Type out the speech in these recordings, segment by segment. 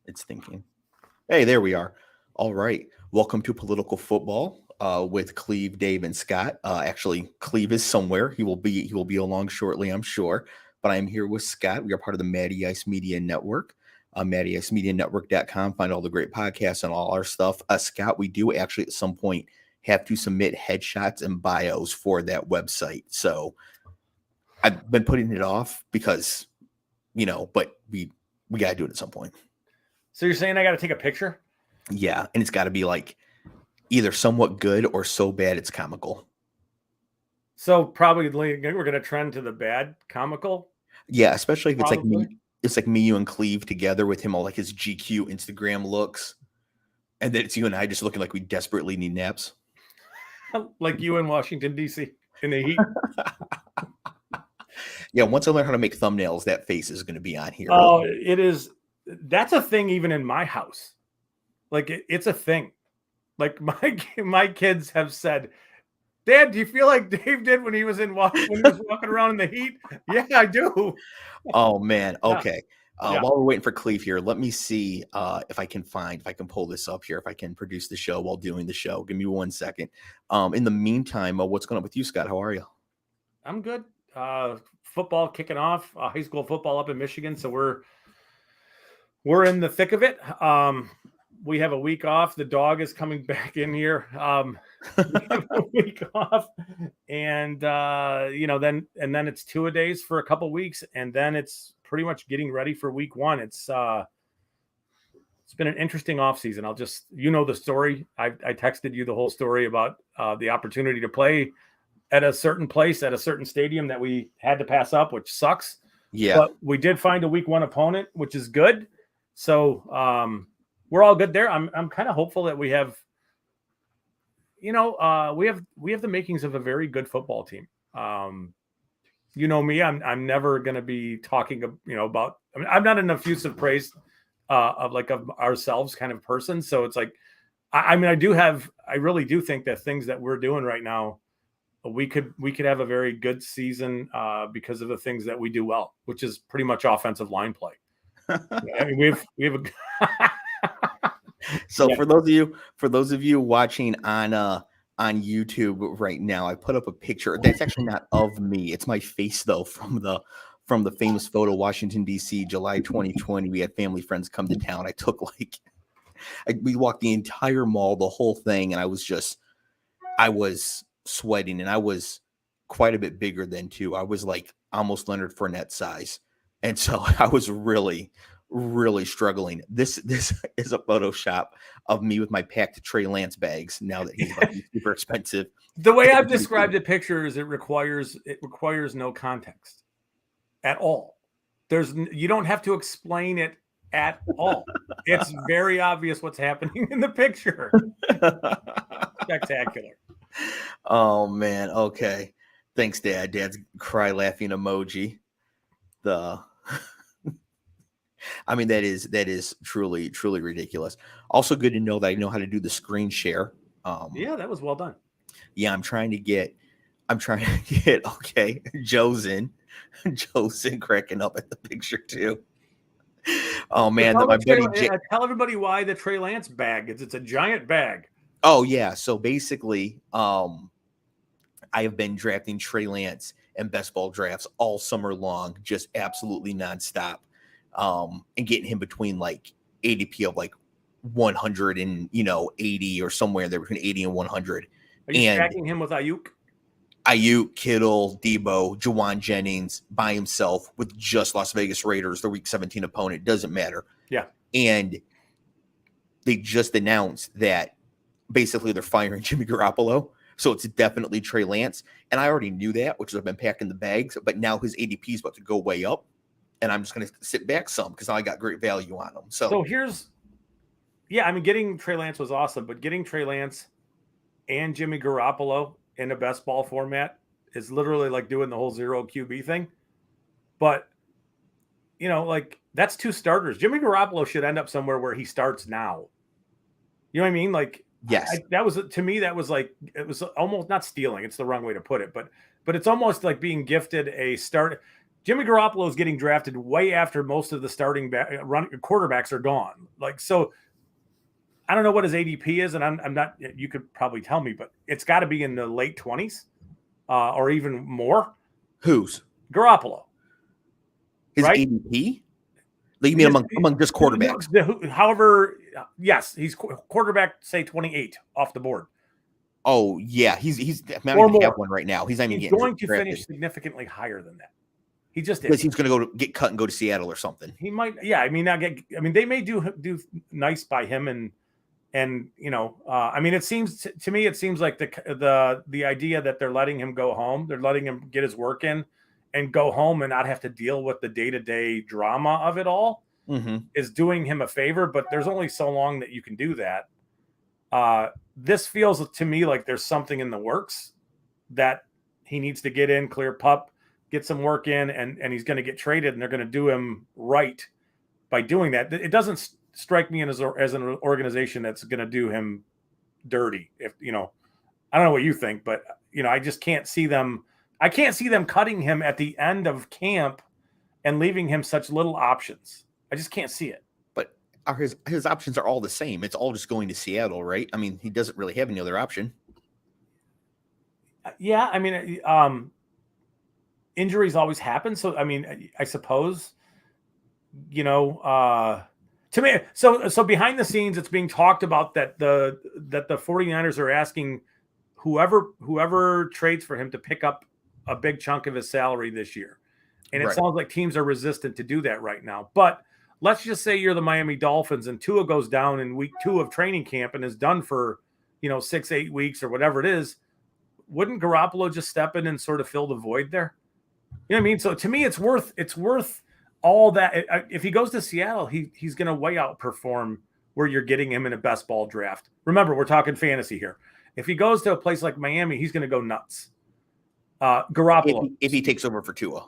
It's thinking. Hey, there we are. All right. Welcome to Political Football with Cleve, Dave, and Scott. Actually, Cleve is somewhere. He will be along shortly, I'm sure. But I'm here with Scott. We are part of the Matty Ice Media Network. MattyIceMediaNetwork.com. Find all the great podcasts and all our stuff. Scott, we do actually at some point have to submit headshots and bios for that website. So I've been putting it off because, but we got to do it at some point. So you're saying I got to take a picture? Yeah, and it's got to be like either somewhat good or so bad it's comical. So probably we're going to trend to the bad comical. Yeah, especially if it's like me. It's like me, you, and Cleve together with him all like his GQ Instagram looks, and then it's you and I just looking like we desperately need naps. Like you in Washington D.C. in the heat. Yeah, once I learn how to make thumbnails, that face is going to be on here. Oh, it is. That's a thing even in my house. Like it's a thing. Like my kids have said, Dad, do you feel like Dave did when he was walking around in the heat? Yeah, I do. Oh man. Okay. Yeah. While we're waiting for Cleve here, let me see if I can pull this up here, if I can produce the show while doing the show. Give me 1 second. In the meantime, what's going on with you, Scott? How are you? I'm good. Football kicking off, high school football up in Michigan. So we're in the thick of it. We have a week off. The dog is coming back in here. We have a week off, and then it's 2-a-days for a couple weeks, and then it's pretty much getting ready for week one. It's been an interesting off season. I'll just the story. I texted you the whole story about the opportunity to play at a certain place at a certain stadium that we had to pass up, which sucks. Yeah, but we did find a week one opponent, which is good. So we're all good there. I'm kind of hopeful that we have, we have the makings of a very good football team. Me, I'm never going to be talking, about. I mean, I'm not an effusive praise of ourselves kind of person. So it's like, I really do think that things that we're doing right now, we could have a very good season because of the things that we do well, which is pretty much offensive line play. I mean, we have a. So yeah. For those of you watching on YouTube right now, I put up a picture that's actually not of me. It's my face though from the famous photo, Washington D.C., July 2020. We had family friends come to town. I took we walked the entire mall, the whole thing, and I was sweating, and I was quite a bit bigger than too. I was like almost Leonard Fournette size, and so I was really struggling. This is a Photoshop of me with my packed Trey Lance bags now that he's about to be super expensive. The way I've described the picture is it requires no context at all. You don't have to explain it at all. It's very obvious what's happening in the picture. Spectacular. Oh man. Okay. Thanks, Dad. Dad's cry laughing emoji. I mean, that is truly ridiculous. Also good to know that I know how to do the screen share. Yeah, that was well done. Yeah, I'm trying to get okay. Joe's in cracking up at the picture too. Oh man, my buddy tell everybody why the Trey Lance bag is. It's a giant bag. Oh yeah, so basically, I have been drafting Trey Lance and best ball drafts all summer long, just absolutely nonstop, and getting him between like ADP of like 100 and 80 or somewhere there between 80 and 100. Are you tracking him with Ayuk, Kittle, Debo, Juwan Jennings by himself with just Las Vegas Raiders, the Week 17 opponent? Doesn't matter. Yeah, and they just announced that. Basically, they're firing Jimmy Garoppolo, so it's definitely Trey Lance. And I already knew that, which is I've been packing the bags. But now his ADP is about to go way up, and I'm just going to sit back some because I got great value on him. So getting Trey Lance was awesome, but getting Trey Lance and Jimmy Garoppolo in a best ball format is literally like doing the whole zero QB thing. But that's two starters. Jimmy Garoppolo should end up somewhere where he starts now. You know what I mean? Like. Yes, that was to me. That was like it was almost not stealing. It's the wrong way to put it, but it's almost like being gifted a start. Jimmy Garoppolo is getting drafted way after most of the starting quarterbacks are gone. Like, so I don't know what his ADP is, and I'm not. You could probably tell me, but it's got to be in the late 20s or even more. Who's Garoppolo? His right? ADP? Like, you mean among just quarterbacks? However, yes, he's quarterback, say 28 off the board. Oh yeah, he's not even have one right now. He's not even getting going to drafted. Finish significantly higher than that. He just because he's going to get cut and go to Seattle or something. He might, yeah. I mean, they may do nice by him, and I mean, it seems to me, it seems like the idea that they're letting him go home, they're letting him get his work in, and go home and not have to deal with the day-to-day drama of it all, is doing him a favor. But there's only so long that you can do that. This feels to me like there's something in the works that he needs to get in, clear pup, get some work in, and he's going to get traded, and they're going to do him right by doing that. It doesn't strike me as an organization that's going to do him dirty. If I don't know what you think, but I just can't see them. I can't see them cutting him at the end of camp and leaving him such little options. I just can't see it. But his options are all the same. It's all just going to Seattle, right? I mean, he doesn't really have any other option. Yeah, I mean, injuries always happen. So, I mean, I suppose, to me, so behind the scenes, it's being talked about that the 49ers are asking whoever trades for him to pick up a big chunk of his salary this year. And it sounds like teams are resistant to do that right now. But let's just say you're the Miami Dolphins and Tua goes down in week 2 of training camp and is done for, 6-8 weeks or whatever it is. Wouldn't Garoppolo just step in and sort of fill the void there? You know what I mean? So to me, it's worth all that. If he goes to Seattle, he's going to way outperform where you're getting him in a best ball draft. Remember, we're talking fantasy here. If he goes to a place like Miami, he's going to go nuts. Garoppolo, if he takes over for Tua.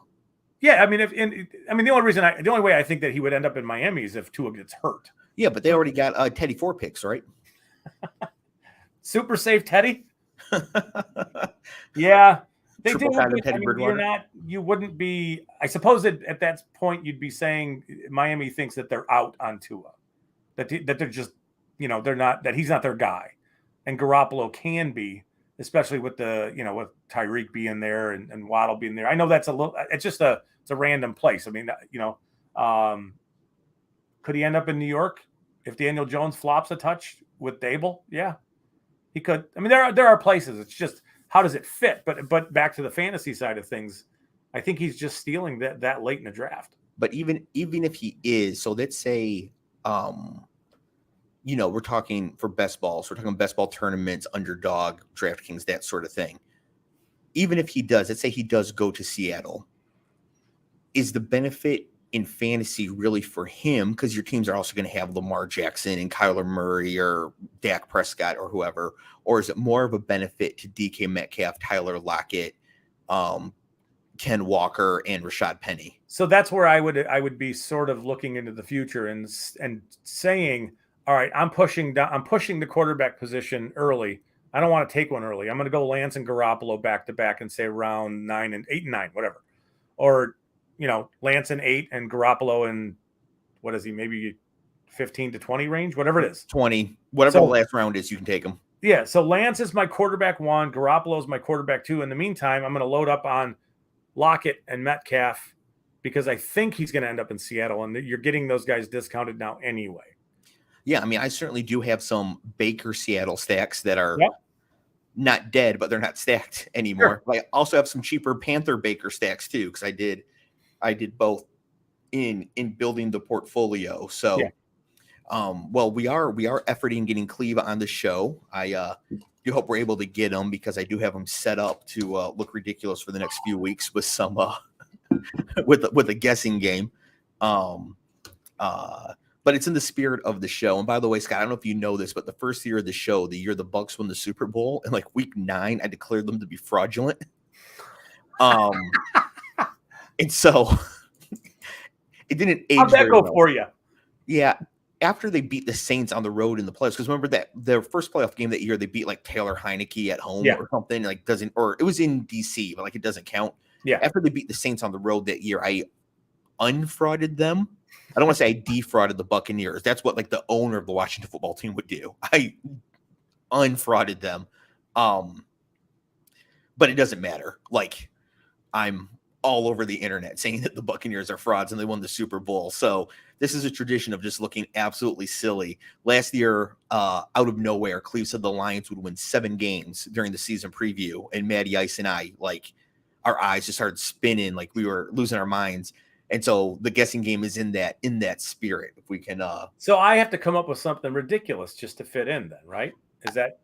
Yeah, I mean, the only way I think that he would end up in Miami is if Tua gets hurt. Yeah, but they already got Teddy 4 picks, right? Super safe Teddy. Yeah, they do. You wouldn't be. I suppose at that point you'd be saying Miami thinks that they're out on Tua, that they're just, they're not, that he's not their guy, and Garoppolo can be, especially with with Tyreek being there and Waddle being there. I know that's it's a random place. I mean, could he end up in New York if Daniel Jones flops a touch with Dable? Yeah, he could. I mean, there are places. It's just, how does it fit? But back to the fantasy side of things, I think he's just stealing that late in the draft. But even if he is, so let's say, we're talking for best balls. We're talking best ball tournaments, underdog, DraftKings, that sort of thing. Even if he does, let's say he does go to Seattle, is the benefit in fantasy really for him? Because your teams are also going to have Lamar Jackson and Kyler Murray or Dak Prescott or whoever, or is it more of a benefit to DK Metcalf, Tyler Lockett, Ken Walker, and Rashad Penny? So that's where I would be sort of looking into the future and saying, all right, I'm pushing the quarterback position early. I don't want to take one early. I'm going to go Lance and Garoppolo back to back and say round 8 and 9, whatever. Or, Lance in 8 and Garoppolo in, what is he, maybe 15 to 20 range, whatever it is. 20, whatever the last round is, you can take them. Yeah, so Lance is my quarterback 1, Garoppolo is my quarterback 2. In the meantime, I'm going to load up on Lockett and Metcalf because I think he's going to end up in Seattle, and you're getting those guys discounted now anyway. Yeah, I mean, I certainly do have some Baker Seattle stacks that are not dead, but they're not stacked anymore. Sure. I also have some cheaper Panther Baker stacks too, because I did both in building the portfolio. So, well, we are efforting getting Clev on the show. I do hope we're able to get him because I do have him set up to look ridiculous for the next few weeks with some with a guessing game. But it's in the spirit of the show. And by the way, Scott, I don't know if you know this, but the first year of the show, the year the Bucs won the Super Bowl, in like week 9, I declared them to be fraudulent. And so it didn't age. How'd that go for you? Yeah. After they beat the Saints on the road in the playoffs, because remember that their first playoff game that year, they beat like Taylor Heineke at home or something, or it was in DC, but like it doesn't count. Yeah. After they beat the Saints on the road that year, I unfrauded them. I don't want to say I defrauded the Buccaneers. That's what like the owner of the Washington football team would do. I unfrauded them. But it doesn't matter. Like, I'm all over the internet saying that the Buccaneers are frauds and they won the Super Bowl. So this is a tradition of just looking absolutely silly. Last year, out of nowhere, Clev said the Lions would win 7 games during the season preview, and Matty Ice and I, like, our eyes just started spinning, like we were losing our minds. And so the guessing game is in that spirit. If we can, so I have to come up with something ridiculous just to fit in, then, right? Is that?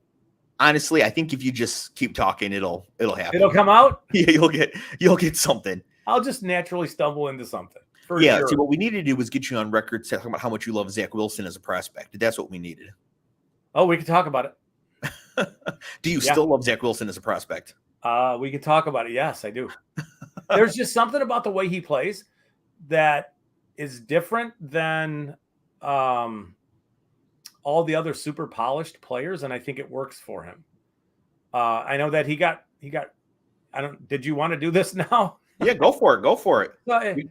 Honestly, I think if you just keep talking, it'll happen. It'll come out. Yeah, you'll get something. I'll just naturally stumble into something. Yeah. Sure. See, what we needed to do was get you on record talking about how much you love Zach Wilson as a prospect. That's what we needed. Oh, we can talk about it. Do you still love Zach Wilson as a prospect? We can talk about it. Yes, I do. There's just something about the way he plays that is different than all the other super polished players, and I think it works for him. I know that he got. Did you want to do this now? Yeah, go for it.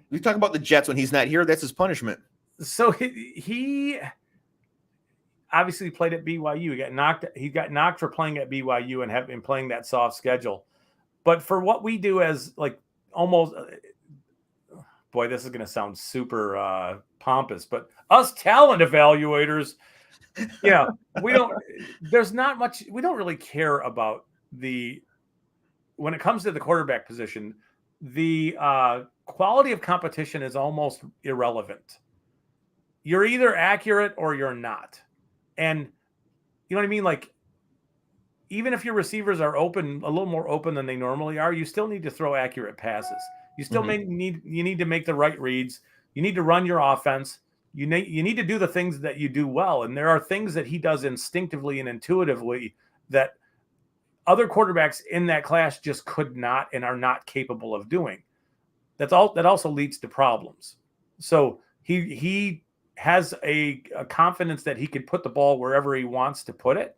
We talk about the Jets when he's not here. That's his punishment. So he obviously played at BYU. He got knocked for playing at BYU and have been playing that soft schedule. But for what we do as like almost, boy, this is going to sound super pompous, but us talent evaluators, yeah, there's not much, we don't really care about when it comes to the quarterback position, the quality of competition is almost irrelevant. You're either accurate or you're not. And you know what I mean? Like, even if your receivers are open, a little more open than they normally are, you still need to throw accurate passes. You still need to make the right reads. You need to run your offense. You need to do the things that you do well. And there are things that he does instinctively and intuitively that other quarterbacks in that class just could not and are not capable of doing. That also leads to problems. So he has a confidence that he can put the ball wherever he wants to put it.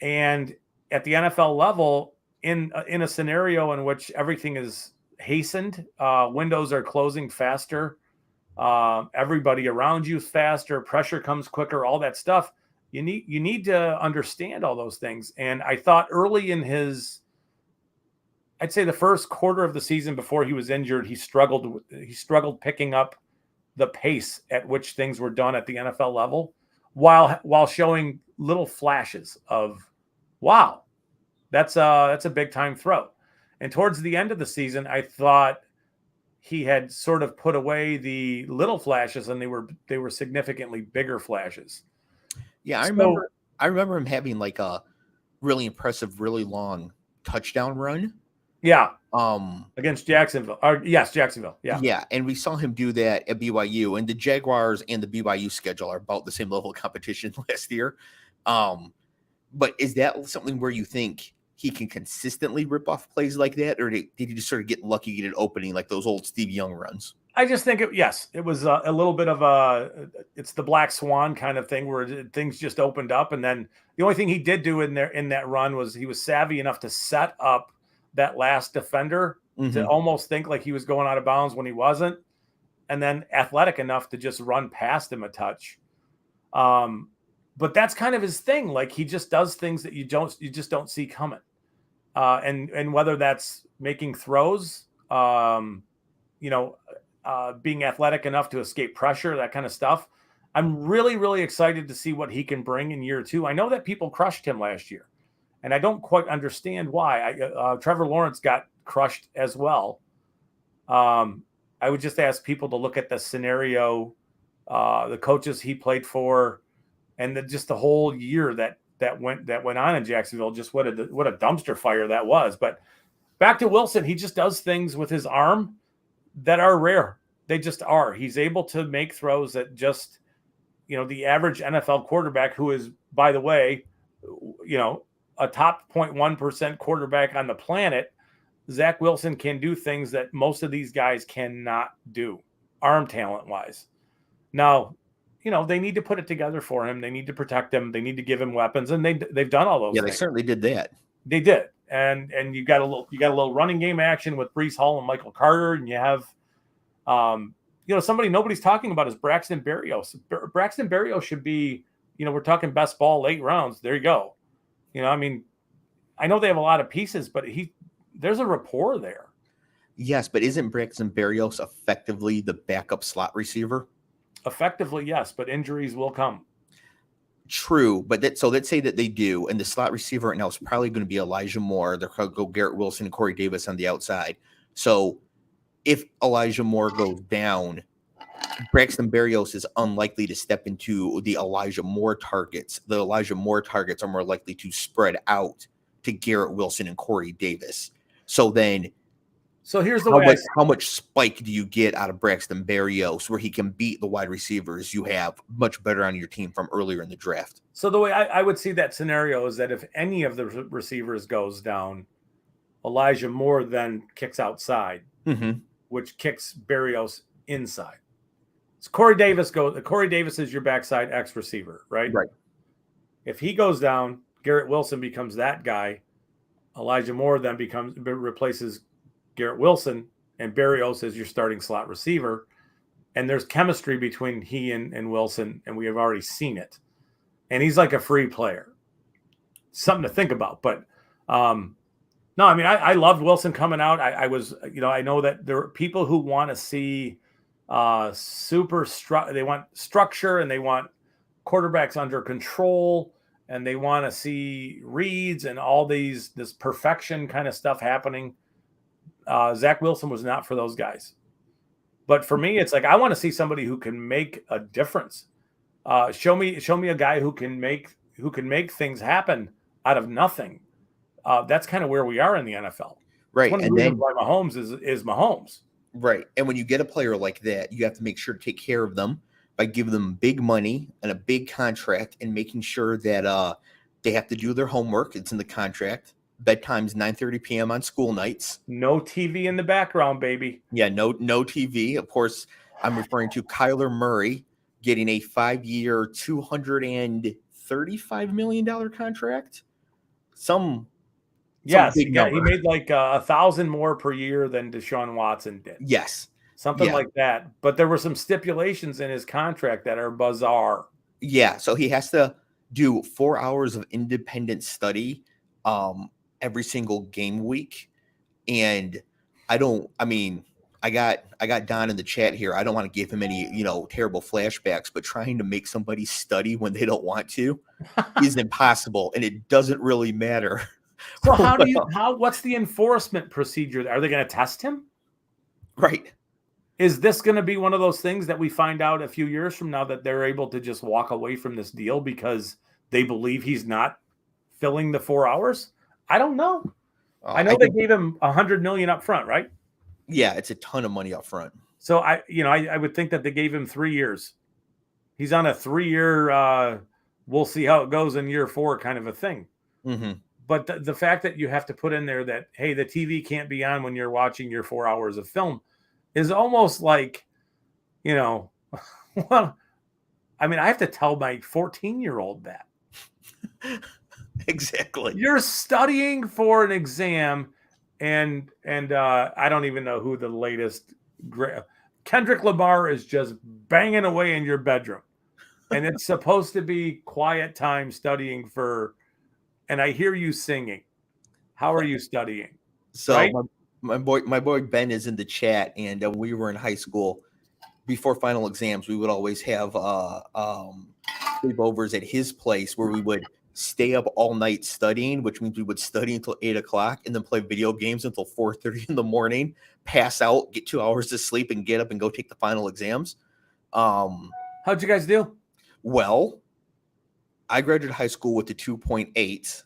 And at the NFL level, in a scenario in which everything is hastened, windows are closing faster, everybody around you is faster, pressure comes quicker, all that stuff. You need to understand all those things. And I thought early in I'd say the first quarter of the season before he was injured, he struggled picking up the pace at which things were done at the NFL level, while showing little flashes of, wow, that's a big time throw. And towards the end of the season, I thought he had sort of put away the little flashes, and they were significantly bigger flashes. Yeah, I remember him having like a really impressive, really long touchdown run. Yeah. Against Jacksonville. Jacksonville. Yeah. Yeah. And we saw him do that at BYU, and the Jaguars and the BYU schedule are about the same level of competition last year. But is that something where you think he can consistently rip off plays like that? Or did he just sort of get lucky, get an opening like those old Steve Young runs? I just think it was a little bit of it's the black swan kind of thing where things just opened up. And then the only thing he did do in that run was he was savvy enough to set up that last defender to almost think like he was going out of bounds when he wasn't, and then athletic enough to just run past him a touch. But that's kind of his thing. Like, he just does things that you just don't see coming. And whether that's making throws, being athletic enough to escape pressure, that kind of stuff. I'm really, really excited to see what he can bring in year 2. I know that people crushed him last year, and I don't quite understand why. Trevor Lawrence got crushed as well. I would just ask people to look at the scenario, the coaches he played for, and just the whole year that went on in Jacksonville. Just what a dumpster fire that was. But back to Wilson, he just does things with his arm that are rare. They just are. He's able to make throws that just, the average NFL quarterback, who is, by the way, a top 0.1% quarterback on the planet, Zach Wilson can do things that most of these guys cannot do, arm talent wise. Now, they need to put it together for him. They need to protect him. They need to give him weapons, and they've done all those things. They certainly did that. They did. and you got a little running game action with Breece Hall and Michael Carter, and you have somebody nobody's talking about is Braxton Berrios. Braxton Berrios should be, we're talking best ball late rounds. There you go. I know they have a lot of pieces, but there's a rapport there. Yes, but isn't Braxton Berrios effectively the backup slot receiver? Effectively, yes, but injuries will come. True, but so let's say that they do, and the slot receiver right now is probably going to be Elijah Moore. They're going to go Garrett Wilson and Corey Davis on the outside. So if Elijah Moore goes down, Braxton Berrios is unlikely to step into the Elijah Moore targets. The Elijah Moore targets are more likely to spread out to Garrett Wilson and Corey Davis. So here's the way. How much spike do you get out of Braxton Berrios where he can beat the wide receivers you have much better on your team from earlier in the draft? So the way I would see that scenario is that if any of the receivers goes down, Elijah Moore then kicks outside, which kicks Berrios inside. So Corey Davis is your backside X receiver, right? Right. If he goes down, Garrett Wilson becomes that guy. Elijah Moore then replaces Garrett Wilson, and Berrios is your starting slot receiver. And there's chemistry between he and Wilson, and we have already seen it. And he's like a free player. Something to think about. But no, I loved Wilson coming out. I know that there are people who want to see they want structure, and they want quarterbacks under control, and they want to see reads and all this perfection kind of stuff happening. Zach Wilson was not for those guys. But for me, it's like I want to see somebody who can make a difference. Show me a guy who can make things happen out of nothing. That's kind of where we are in the NFL. Right. And then why Mahomes is Mahomes. Right. And when you get a player like that, you have to make sure to take care of them by giving them big money and a big contract and making sure that they have to do their homework. It's in the contract. Bedtime's 9:30 p.m. on school nights. No TV in the background, baby. Yeah, no TV. Of course, I'm referring to Kyler Murray getting a 5-year, $235 million contract. Yes, he made like 1,000 more per year than Deshaun Watson did. Yes. Something like that. But there were some stipulations in his contract that are bizarre. Yeah, so he has to do 4 hours of independent study every single game week. And I got Don in the chat here. I don't want to give him any, terrible flashbacks, but trying to make somebody study when they don't want to is impossible. And it doesn't really matter. So what's the enforcement procedure? Are they going to test him? Right. Is this going to be one of those things that we find out a few years from now that they're able to just walk away from this deal because they believe he's not filling the 4 hours? I don't know. I know they gave him $100 million up front, right? Yeah, it's a ton of money up front. So I would think that they gave him 3 years. He's on a 3-year, we'll see how it goes in year 4 kind of a thing. Mm-hmm. But the fact that you have to put in there that, hey, the TV can't be on when you're watching your 4 hours of film is almost like, well, I have to tell my 14-year-old that. Exactly. You're studying for an exam, and I don't even know who the latest Kendrick Lamar is just banging away in your bedroom, and it's supposed to be quiet time studying for. And I hear you singing. How are you studying? So right? my boy Ben is in the chat, and when we were in high school, before final exams, we would always have sleepovers at his place where we would stay up all night studying, which means we would study until 8 o'clock and then play video games until 4:30 in the morning, pass out, get 2 hours of sleep, and get up and go take the final exams. How'd you guys do? Well, I graduated high school with the 2.8.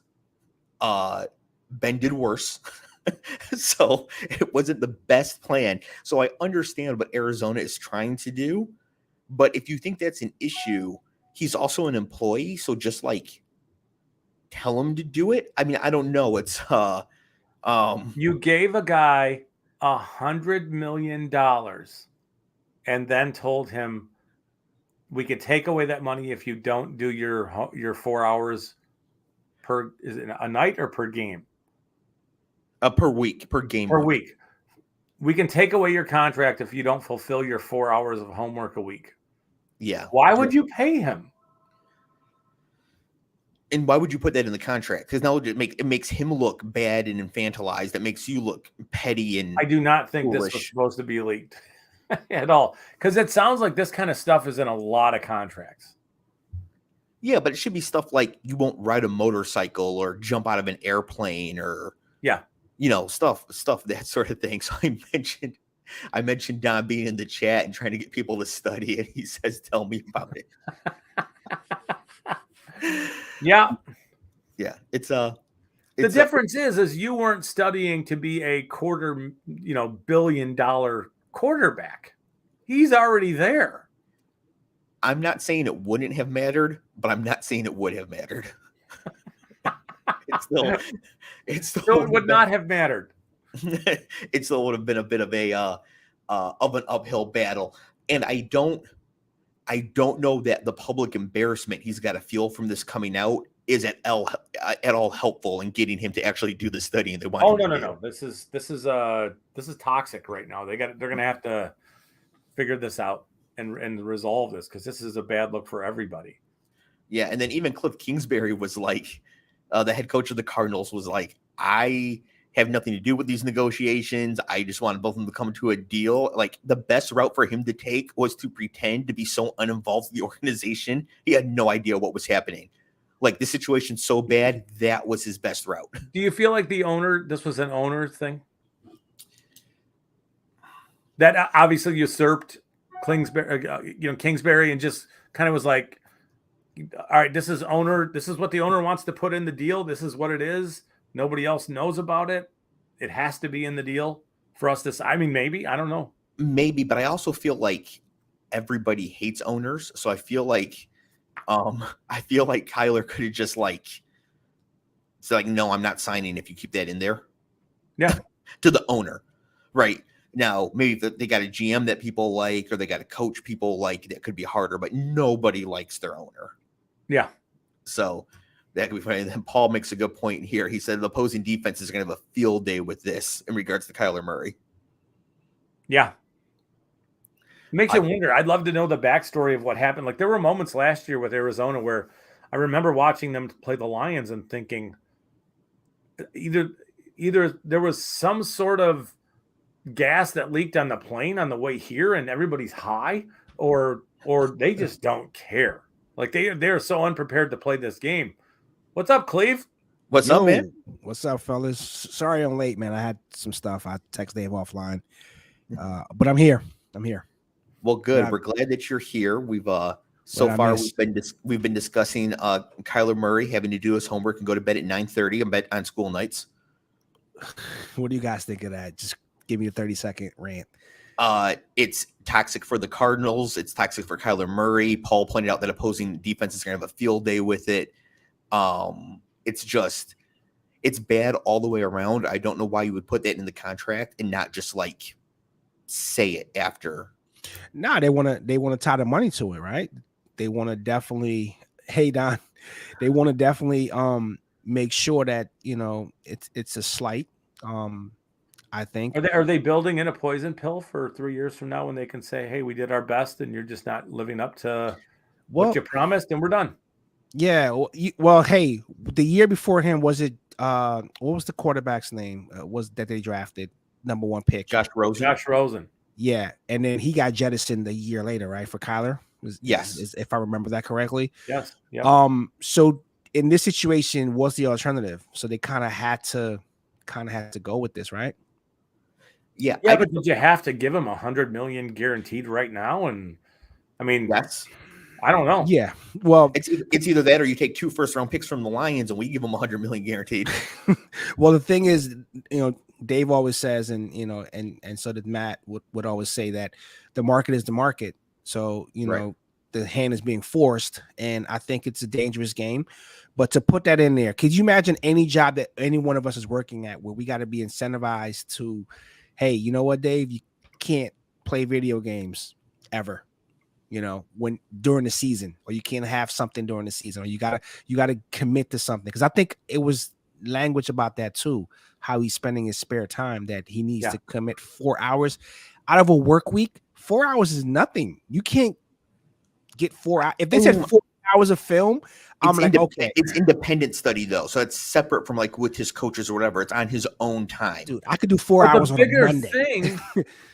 Ben did worse. So it wasn't the best plan. So I understand what Arizona is trying to do. But if you think that's an issue, he's also an employee. So just tell him to do it. I don't know. It's you gave a guy $100 million and then told him we could take away that money if you don't do your 4 hours is it a night or per game? Per week, per game per week. We can take away your contract if you don't fulfill your 4 hours of homework a week. Yeah. Why would you pay him? And why would you put that in the contract? Because now it makes him look bad and infantilized. It makes you look petty and I do not think foolish. This was supposed to be leaked at all. Because it sounds like this kind of stuff is in a lot of contracts. Yeah, but it should be stuff like you won't ride a motorcycle or jump out of an airplane or stuff that sort of thing. So I mentioned Don being in the chat and trying to get people to study, and he says, "Tell me about it." Yeah. It's the difference is you weren't studying to be a $250 million quarterback. He's already there. I'm not saying it wouldn't have mattered, but I'm not saying it would have mattered. It would not have mattered. It still would have been a bit of an uphill battle, and I don't know that the public embarrassment he's got to feel from this coming out is at all helpful in getting him to actually do the study. And they want. Oh no! This is toxic right now. They're going to have to figure this out and resolve this, because this is a bad look for everybody. Yeah, and then even Cliff Kingsbury was like, the head coach of the Cardinals was like, I have nothing to do with these negotiations. I just wanted both of them to come to a deal. Like, the best route for him to take was to pretend to be so uninvolved in the organization. He had no idea what was happening. Like, the situation's so bad, that was his best route. Do you feel like this was an owner thing? That obviously usurped Kingsbury and just kind of was like, all right, this is what the owner wants to put in the deal. This is what it is. Nobody else knows about it. It has to be in the deal for us to. I mean, maybe, I don't know. Maybe, but I also feel like everybody hates owners. So I feel like Kyler could have just no, I'm not signing if you keep that in there. Yeah. To the owner. Right. Now, maybe they got a GM that people like, or they got a coach people like, that could be harder, but nobody likes their owner. Yeah. So that could be funny. And then Paul makes a good point here. He said the opposing defense is going to have a field day with this in regards to Kyler Murray. Yeah. Makes you wonder. I'd love to know the backstory of what happened. Like, there were moments last year with Arizona where I remember watching them play the Lions and thinking either there was some sort of gas that leaked on the plane on the way here and everybody's high, or they just don't care. Like, they're so unprepared to play this game. What's up, Clev? What's up, man? What's up, fellas? Sorry I'm late, man. I had some stuff. I text Dave offline. But I'm here. Well, good. We're glad that you're here. We've we've been discussing Kyler Murray having to do his homework and go to bed at 9:30 on school nights. What do you guys think of that? Just give me a 30-second rant. It's toxic for the Cardinals. It's toxic for Kyler Murray. Paul pointed out that opposing defense is going to have a field day with it. It's bad all the way around. I don't know why you would put that in the contract and not just say it after. No, they want to tie the money to it, right? They want to definitely, hey Don, they want to definitely make sure that it's a slight. I think. Are they building in a poison pill for 3 years from now when they can say, hey, we did our best and you're just not living up to what you promised and we're done? Yeah. Well, hey, the year before him, was it what was the quarterback's name? Was that they drafted number 1 pick? Josh Rosen. Yeah. And then he got jettisoned a year later, right? For Kyler. Yes. If I remember that correctly. Yes. Yeah. So in this situation, what's the alternative? So they kind of had to go with this, right? Yeah, but did you have to give him $100 million guaranteed right now? And I mean, I don't know. Yeah, well, it's either that or you take 2 first-round picks from the Lions and we give them $100 million guaranteed. Well, the thing is, Dave always says, and and so did Matt would always say that the market is the market. So the hand is being forced, and I think it's a dangerous game. But to put that in there, could you imagine any job that any one of us is working at where we got to be incentivized to, hey, you know what, Dave, you can't play video games ever, when during the season, or you can't have something during the season, or you gotta commit to something. Because I think it was language about that too. How he's spending his spare time, that he needs to commit 4 hours out of a work week. 4 hours is nothing. You can't get 4 hours. If they said 4 hours of film, I'm like, okay. It's independent study though, so it's separate from like with his coaches or whatever. It's on his own time. Dude, I could do 4 hours on a Monday.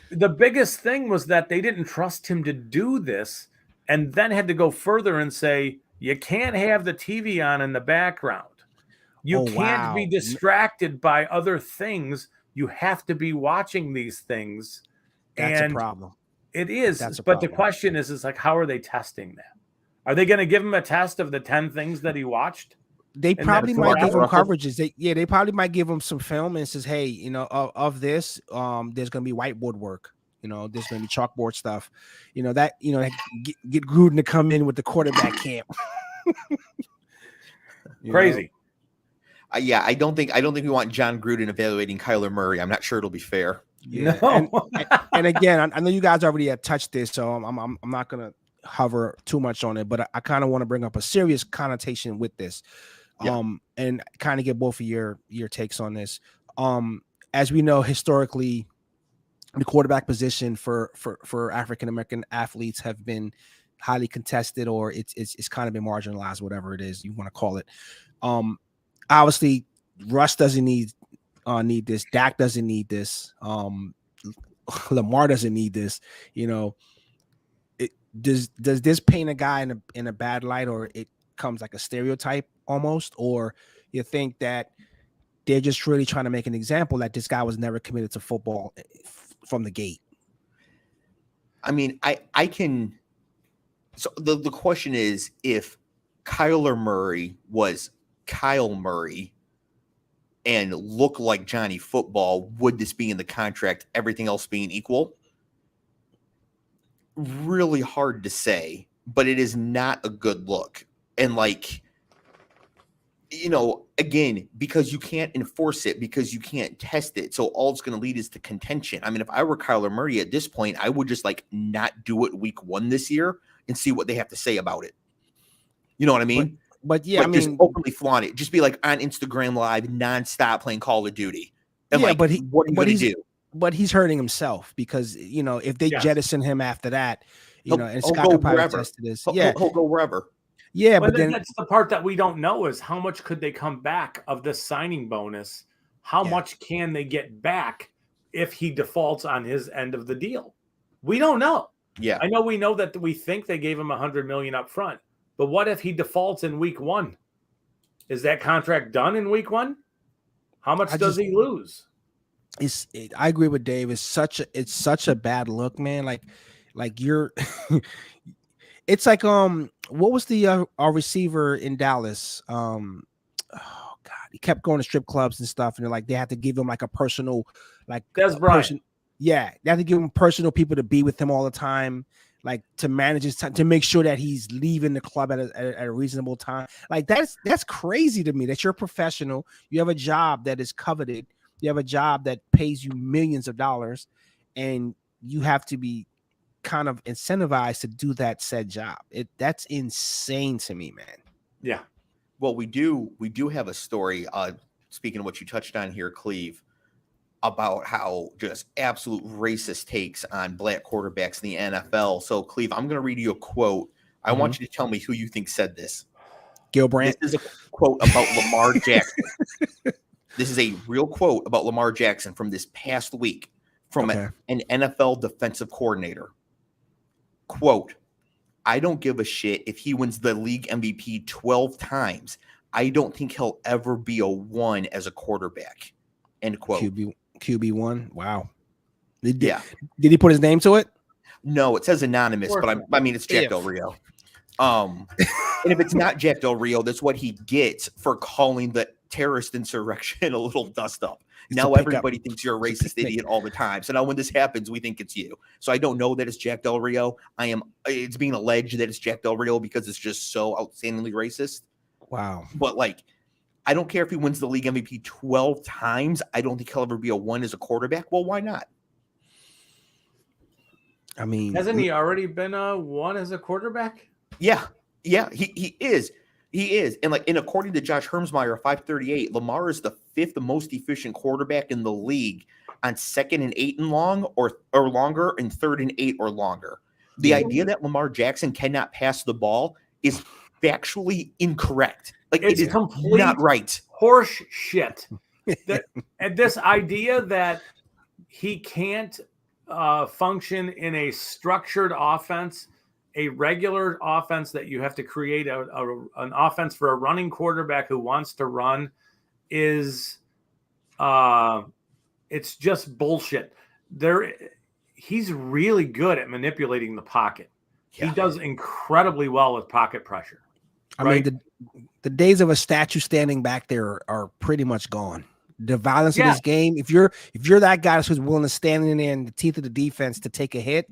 The biggest thing was that they didn't trust him to do this, and then had to go further and say, you can't have the TV on in the background. You can't be distracted by other things. You have to be watching these things. That's a problem. It is. But the question is like, how are they testing that? Are they going to give him a test of the 10 things that he watched? They probably might give him coverages. They probably might give him some film and says, hey, you know, of this, there's going to be whiteboard work. You know, there's going to be chalkboard stuff. You know, that, you know, get Gruden to come in with the quarterback camp. Crazy. Yeah, I don't think we want John Gruden evaluating Kyler Murray. I'm not sure it'll be fair. Yeah. No. and again, I know you guys already have touched this, so I'm not gonna hover too much on it, but I kind of want to bring up a serious connotation with this, and kind of get both of your takes on this. As we know, historically, the quarterback position for African American athletes have been highly contested, or it's kind of been marginalized, whatever it is you want to call it. Obviously, Russ doesn't need this. Dak doesn't need this. Lamar doesn't need this. You know, does this paint a guy in a bad light, or it comes like a stereotype almost, or you think that they're just really trying to make an example that this guy was never committed to football from the gate? I mean, I can. So the question is, if Kyler Murray was Kyle Murray and look like Johnny Football, would this be in the contract, everything else being equal? Really hard to say, but it is not a good look. And like, you know, again, because you can't enforce it, because you can't test it, so all it's going to lead is to contention. I mean, if I were Kyler Murray at this point, I would just like not do it week 1 this year and see what they have to say about it. You know what I mean? But yeah, I mean, just openly flaunt it. Just be like on Instagram Live nonstop playing Call of Duty. And yeah, like, but what are you going to do? But he's hurting himself, because, you know, if they jettison him after that, and Scott go could probably wherever. attest to this. He'll go wherever. Yeah, but then that's the part that we don't know, is how much could they come back of this signing bonus? How much can they get back if he defaults on his end of the deal? We don't know. Yeah, I know we know that we think they gave him $100 million up front, but what if he defaults in week 1? Is that contract done in week 1? How much does he lose? I agree with Dave. It's such a bad look, man. Like you're, it's like what was the our receiver in Dallas? Oh God, he kept going to strip clubs and stuff, and they're like they had to give him like a personal, like Des Bryant. Yeah, they have to give him personal people to be with him all the time, like to manage his time, to make sure that he's leaving the club at a reasonable time. Like that's crazy to me, that you're a professional. You have a job that is coveted. You have a job that pays you millions of dollars, and you have to be kind of incentivized to do that said job. That's insane to me, man. Yeah. Well, we do have a story. Speaking of what you touched on here, Cleve, about how just absolute racist takes on black quarterbacks in the NFL. So, Cleve, I'm going to read you a quote. I want you to tell me who you think said this. Gil Brandt. This is a quote about Lamar Jackson. This is a real quote about Lamar Jackson from this past week from an NFL defensive coordinator. Quote, I don't give a shit if he wins the league MVP 12 times. I don't think he'll ever be a 1 as a quarterback. End quote. QB1. Wow. Did he put his name to it? No, it says anonymous, but I mean, it's Jack Del Rio. And if it's not Jack Del Rio, that's what he gets for calling the terrorist insurrection a little dust up. Now everybody thinks you're a racist idiot all the time. So now when this happens, we think it's you. So I don't know that it's Jack Del Rio. It's being alleged that it's Jack Del Rio because it's just so outstandingly racist. Wow. But like, I don't care if he wins the league MVP 12 times. I don't think he'll ever be a 1 as a quarterback. Well, why not? I mean, hasn't he already been a 1 as a quarterback? Yeah, he is. He is. And according to Josh Hermsmeyer, 538, Lamar is the 5th most efficient quarterback in the league on 2nd and 8 and long or longer and 3rd and 8 or longer. The idea that Lamar Jackson cannot pass the ball is factually incorrect. Like, it's it is complete not right. Horse shit. And this idea that he can't function in a structured offense, a regular offense that you have to create an offense for a running quarterback who wants to run is it's just bullshit. He's really good at manipulating the pocket. Yeah. He does incredibly well with pocket pressure. I mean, the days of a statue standing back there are pretty much gone. The violence of this game, if you're that guy who's willing to stand in there in the teeth of the defense to take a hit,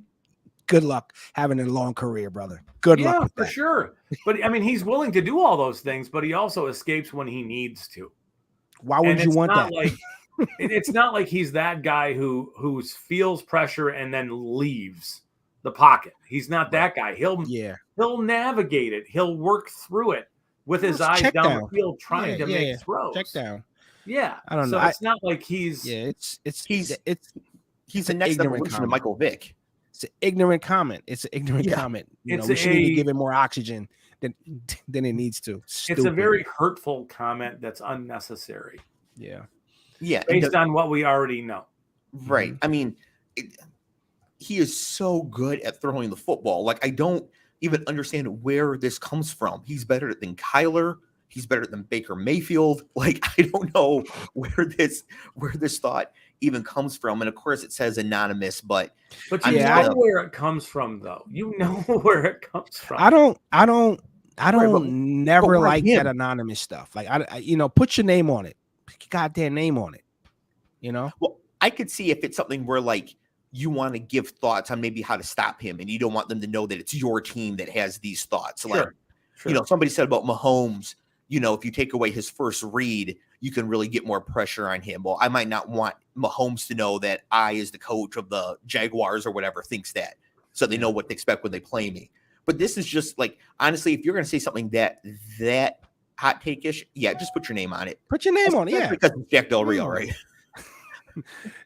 good luck having a long career, brother. Good luck with that. For sure. But I mean, he's willing to do all those things, but he also escapes when he needs to. Why would you want that? It's not like he's that guy who feels pressure and then leaves the pocket. He's not that guy. He'll navigate it. He'll work through it with his eyes down the field, trying to make throws. Check down. Yeah, I don't know. So it's not like he's. Yeah, he's the next evolution of Michael Vick. It's an ignorant comment. It's an ignorant comment. We should need to give it more oxygen than it needs to. Stupid. It's a very hurtful comment that's unnecessary. Yeah. Based on what we already know. Right. I mean, he is so good at throwing the football. Like, I don't even understand where this comes from. He's better than Kyler. He's better than Baker Mayfield. Like, I don't know where this thought even comes from. And of course it says anonymous, but you know where it comes from, though. You know where it comes from. I don't never like that anonymous stuff. Like, I put your name on it. Put your goddamn name on it. Well, I could see if it's something where, like, you want to give thoughts on maybe how to stop him, and you don't want them to know that it's your team that has these thoughts. Sure. Like, somebody said about Mahomes, if you take away his first read, you can really get more pressure on him. Well, I might not want Mahomes to know that I, as the coach of the Jaguars or whatever, thinks that, so they know what to expect when they play me. But this is just like, honestly, if you're going to say something that hot take-ish, just put your name on it. Put your name on it, because it's Jack Del Rio, right?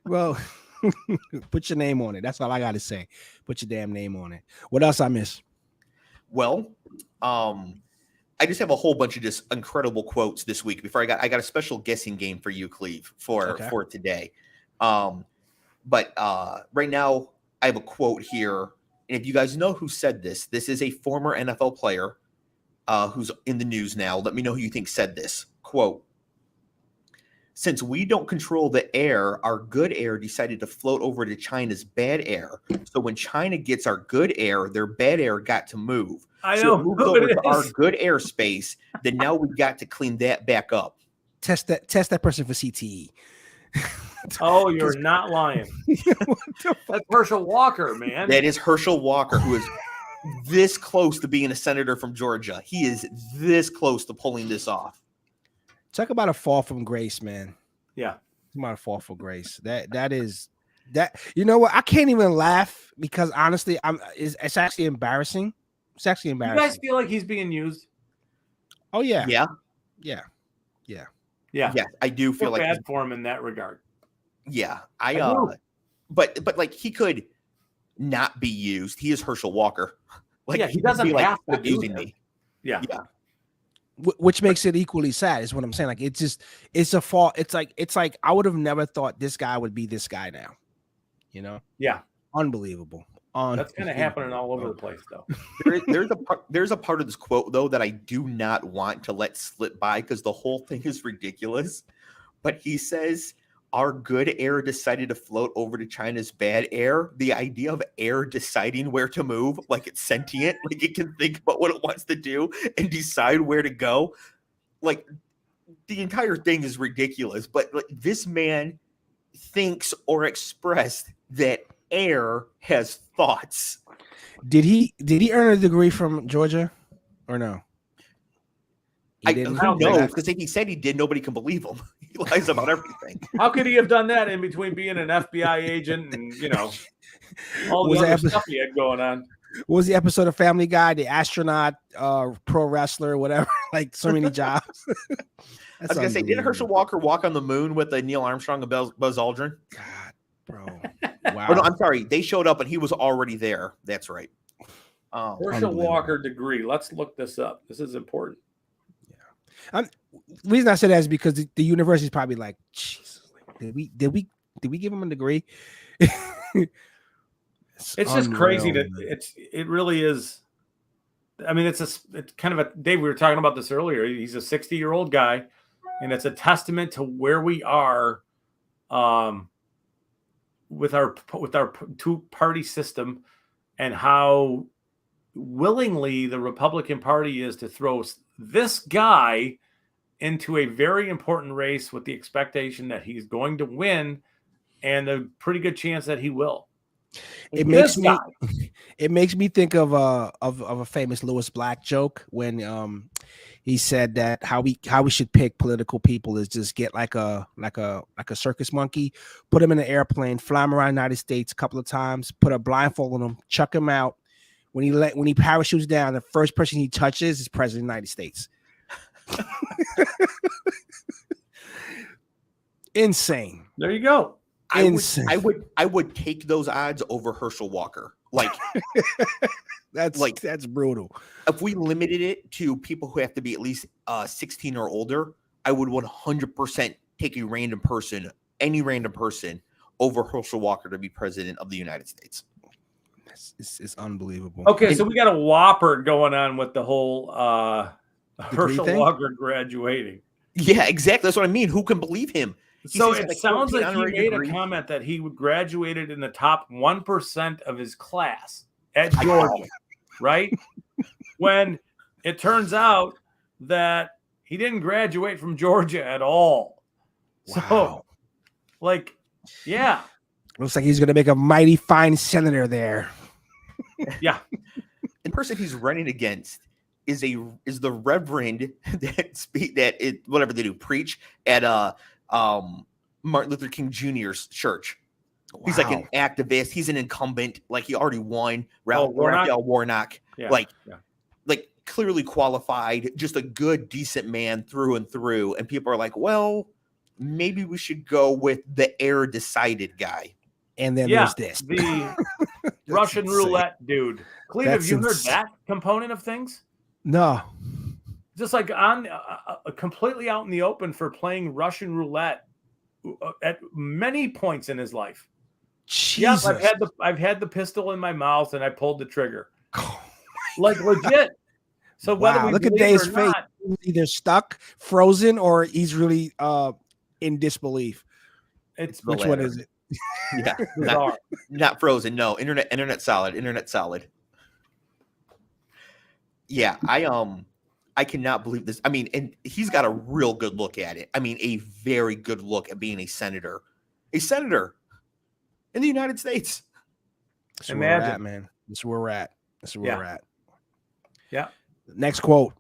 Well, put your name on it. That's all I got to say. Put your damn name on it. What else I miss? Well, I just have a whole bunch of just incredible quotes this week. Before I got a special guessing game for you, Clev, for today. But right now I have a quote here, and if you guys know who said this is a former NFL player who's in the news now. Let me know who you think said this. Quote: "Since we don't control the air, our good air decided to float over to China's bad air. So when China gets our good air, their bad air got to move. So it moved over to our good airspace. Then now we got to clean that back up." Test that person for CTE. Oh, you're not lying. That's Herschel Walker, man. That is Herschel Walker, who is this close to being a senator from Georgia. He is this close to pulling this off. Talk about a fall from grace, man. Yeah. Talk about a fall from grace. That is. You know what? I can't even laugh because honestly, it's actually embarrassing. It's actually embarrassing. You guys feel like he's being used? Oh yeah. Yeah, I do feel like bad for him in that regard. Yeah. But like, he could not be used. He is Herschel Walker. Like, he doesn't have to be using me. Yeah. Which makes it equally sad, is what I'm saying. Like, it's a fall. It's like I would have never thought this guy would be this guy now. Yeah. Unbelievable. That's kind of happening all over the place, though. There's a part of this quote, though, that I do not want to let slip by because the whole thing is ridiculous. But he says, "Our good air decided to float over to China's bad air." The idea of air deciding where to move, like it's sentient, like it can think about what it wants to do and decide where to go. Like, the entire thing is ridiculous. But like, this man thinks or expressed that air has thoughts. Did he earn a degree from Georgia or no? I don't know, because if he said he did, nobody can believe him. He lies about everything. How could he have done that in between being an FBI agent and all the other stuff he had going on? What was the episode of Family Guy? The astronaut, pro wrestler, whatever. Like so many jobs. I was gonna say, didn't Herschel Walker walk on the moon with Neil Armstrong and Buzz Aldrin? God, bro. Wow. Oh, no, I'm sorry. They showed up and he was already there. That's right. Herschel Walker degree. Let's look this up. This is important. Yeah. The reason I said that is because the university is probably like, Jesus, did we give him a degree? It's just crazy that it really is. I mean, it's kind of a Dave. We were talking about this earlier. He's a 60-year-old guy, and it's a testament to where we are, with our two-party system, and how willingly the Republican Party is to throw this guy into a very important race with the expectation that he's going to win, and a pretty good chance that he will. It makes me think of a famous Lewis Black joke when he said that how we should pick political people is just get like a circus monkey, put him in an airplane, fly him around the United States a couple of times, put a blindfold on him, chuck him out. When he parachutes down, the first person he touches is President of the United States. Insane. There you go. I would take those odds over Herschel Walker. Like that's brutal. If we limited it to people who have to be at least 16 or older, I would 100% take any random person over Herschel Walker to be president of the United States. It's unbelievable. Okay, so we got a whopper going on with the whole Herschel Walker graduating. Yeah, exactly. That's what I mean. Who can believe him? So it sounds like he made a comment that he graduated in the top 1% of his class at Georgia, right? When it turns out that he didn't graduate from Georgia at all. Wow. So, yeah. Looks like he's going to make a mighty fine senator there. Yeah. The person he's running against is the reverend whatever they do, preach at Martin Luther King Jr.'s church. Wow. He's like an activist. He's an incumbent. Like he already won. Raphael Warnock. Yeah. Like clearly qualified. Just a good, decent man through and through. And people are like, well, maybe we should go with the air decided guy. And then there's this. The Russian roulette dude. Clev, have you heard that component of things? No. Just like on completely out in the open for playing Russian roulette at many points in his life. Jesus. Yep, I've had the pistol in my mouth and I pulled the trigger. Oh legit. So whether we look at Dave's face, he's either stuck, frozen, or he's really in disbelief. Which one is it? Yeah, not frozen. No, internet solid. Yeah, I cannot believe this. I mean, and he's got a real good look at it. I mean, a very good look at being a senator in the United States. That's where we're at, man. That's where we're at. Yeah. Next quote.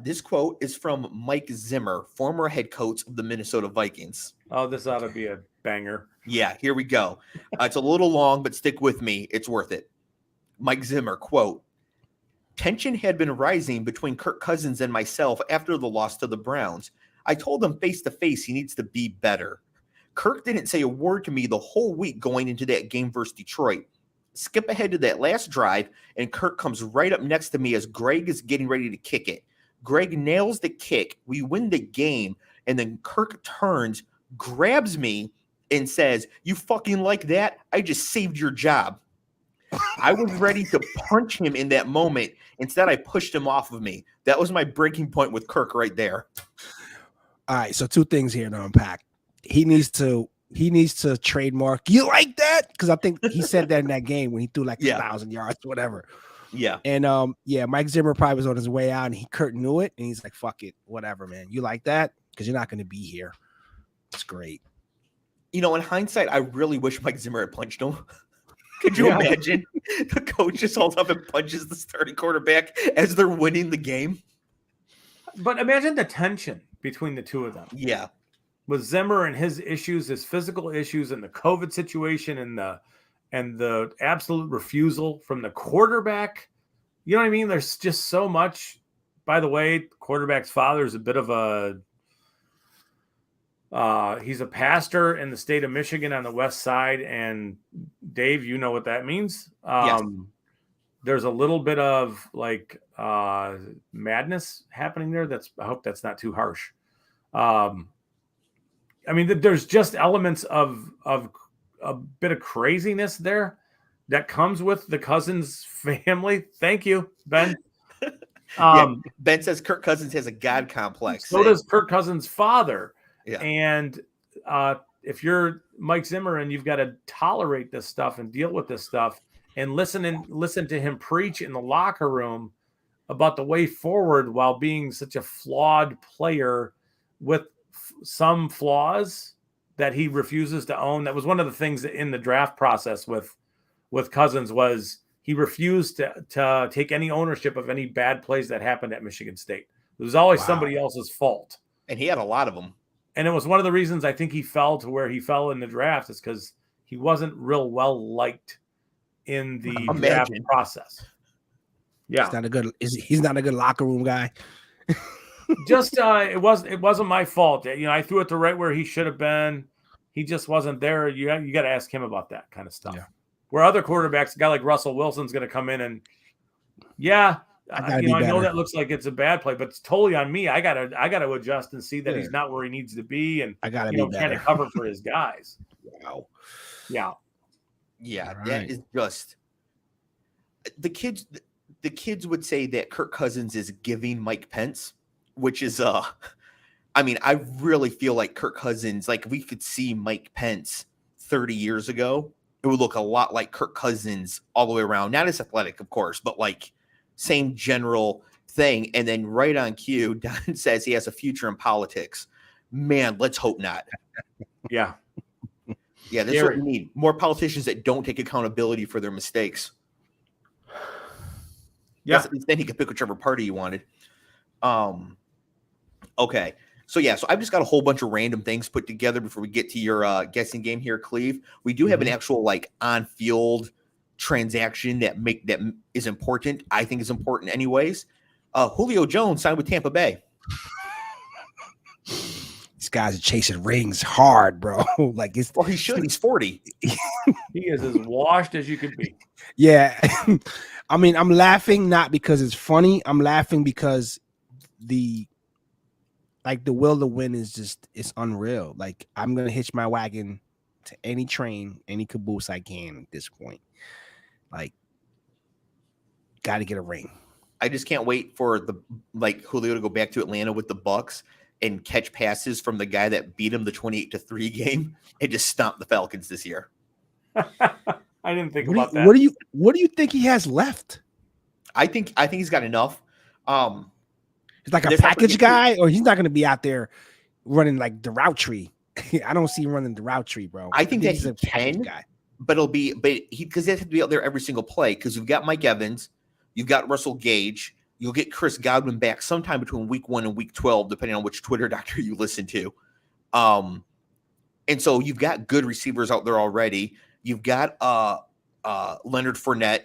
This quote is from Mike Zimmer, former head coach of the Minnesota Vikings. Oh, this ought to be a banger. Yeah, here we go. It's a little long, but stick with me. It's worth it. Mike Zimmer, quote, "Tension had been rising between Kirk Cousins and myself after the loss to the Browns. I told him face to face he needs to be better. Kirk didn't say a word to me the whole week going into that game versus Detroit. Skip ahead to that last drive, and Kirk comes right up next to me as Greg is getting ready to kick it. Greg nails the kick. We win the game, and then Kirk turns, grabs me, and says, 'You fucking like that? I just saved your job.' I was ready to punch him in that moment. Instead, I pushed him off of me. That was my breaking point with Kirk right there." All right, so two things here to unpack. He needs to trademark "You like that?" because I think he said that in that game when he threw like 1,000 yards, whatever. Yeah. And Mike Zimmer probably was on his way out, and Kurt knew it, and he's like, "Fuck it, whatever, man. You like that? Because you're not going to be here." It's great. In hindsight, I really wish Mike Zimmer had punched him. Could you imagine the coach just holds up and punches the starting quarterback as they're winning the game? But imagine the tension between the two of them. Yeah. With Zimmer and his issues, his physical issues, and the COVID situation, and the absolute refusal from the quarterback. You know what I mean? There's just so much. By the way, quarterback's father is a bit of a he's a pastor in the state of Michigan on the west side. And Dave, you know what that means. Yes. There's a little bit of like madness happening there. I hope that's not too harsh. I mean, there's just elements of a bit of craziness there that comes with the Cousins family. Thank you, Ben. Ben says Kirk Cousins has a God complex. So does Kirk Cousins' father. Yeah. And if you're Mike Zimmer and you've got to tolerate this stuff and deal with this stuff and listen to him preach in the locker room about the way forward while being such a flawed player with some flaws that he refuses to own. That was one of the things that in the draft process with Cousins was he refused to take any ownership of any bad plays that happened at Michigan State. It was always somebody else's fault. And he had a lot of them. And it was one of the reasons I think he fell to where he fell in the draft is because he wasn't real well liked in the draft process. Yeah, he's not a good locker room guy. Just it wasn't my fault. You know, I threw it to right where he should have been. He just wasn't there. You got to ask him about that kind of stuff. Yeah. Where other quarterbacks, a guy like Russell Wilson's going to come in and I know that looks like it's a bad play, but it's totally on me. I gotta adjust and see that he's not where he needs to be, and I gotta kind of cover for his guys. Wow. Yeah. Right. That is just the kids. The kids would say that Kirk Cousins is giving Mike Pence, which is I mean, I really feel like Kirk Cousins, like if we could see Mike Pence 30 years ago, it would look a lot like Kirk Cousins all the way around. Not as athletic, of course, but like same general thing. And then right on cue, Don says he has a future in politics. Man, let's hope not. Yeah. Yeah, that's what we need. More politicians that don't take accountability for their mistakes. Yeah. Then he could pick whichever party he wanted. Okay. So I've just got a whole bunch of random things put together before we get to your guessing game here, Cleve. We do have an actual like on-field transaction that is important. I think is important anyways. Julio Jones signed with Tampa Bay. These guys are chasing rings hard, bro. Like he should. He's 40. He is as washed as you could be. Yeah. I mean, I'm laughing not because it's funny. I'm laughing because the will to win it's unreal. Like I'm gonna hitch my wagon to any train, any caboose I can at this point. Like, got to get a ring. I just can't wait for Julio to go back to Atlanta with the Bucks and catch passes from the guy that beat him the 28-3 game and just stomp the Falcons this year. I didn't think about that. What do you think he has left? I think he's got enough. He's like a package guy, or he's not going to be out there running like the route tree. I don't see him running the route tree, bro. I think that he's a package guy. But because they have to be out there every single play because you've got Mike Evans, you've got Russell Gage, you'll get Chris Godwin back sometime between week 1 and week 12, depending on which Twitter doctor you listen to. And so you've got good receivers out there already. You've got Leonard Fournette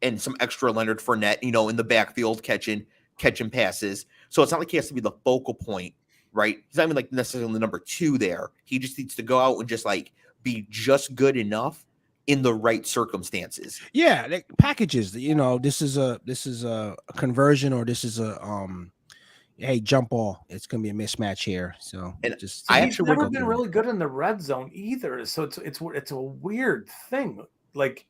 and some extra Leonard Fournette, in the backfield catching passes. So it's not like he has to be the focal point, right? He's not even like necessarily the number 2 there. He just needs to go out and just like be just good enough in the right circumstances. Yeah, like packages. This is a conversion, or this is a hey, jump ball. It's gonna be a mismatch here. So he's never been really good in the red zone either. So it's a weird thing. Like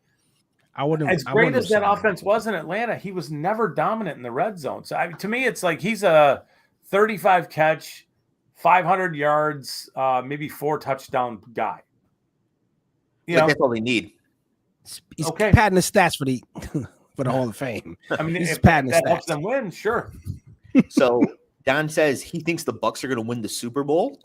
as great as that offense was in Atlanta, he was never dominant in the red zone. So to me, it's like he's a 35 catch, 500 yards, maybe 4 touchdown guy. That's all they need. He's padding the stats for the Hall of Fame. I mean, he's if padding that the stats. helps them win, sure. So Don says he thinks the Bucs are going to win the Super Bowl? ?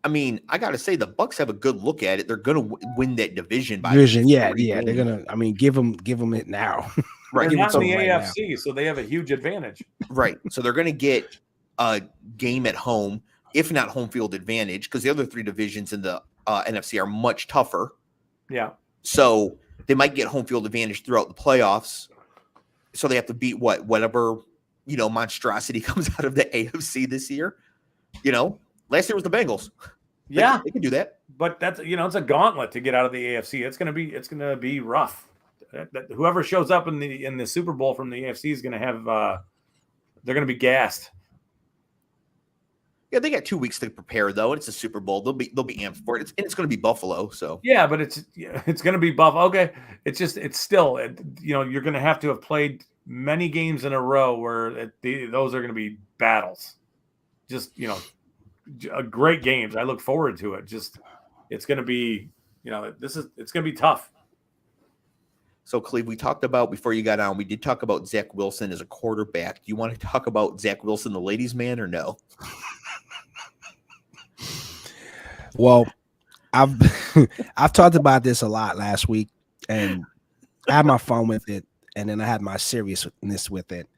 I mean, I got to say the Bucs have a good look at it. They're going to win that division by yeah. They're going to. I mean, give them it now. Right. They're not in the AFC, so they have a huge advantage. Right. So they're going to get a game at home, if not home field advantage, because the other 3 divisions in the NFC are much tougher. Yeah. So they might get home field advantage throughout the playoffs. So they have to beat whatever, monstrosity comes out of the AFC this year. Last year was the Bengals. Yeah. They can do that. But that's, it's a gauntlet to get out of the AFC. It's going to be rough. Whoever shows up in the Super Bowl from the AFC is going to have, they're going to be gassed. Yeah, they got 2 weeks to prepare though. It's a Super Bowl. They'll be amped for it. It's going to be Buffalo. So yeah, but it's going to be Buffalo. Okay, it's still you're going to have played many games in a row where those are going to be battles. Just great games. I look forward to it. Just it's going to be it's going to be tough. So, Cleve, we talked about before you got on, we did talk about Zach Wilson as a quarterback. Do you want to talk about Zach Wilson, the ladies' man, or no? Well, I've talked about this a lot last week, and I had my fun with it, and then I had my seriousness with it.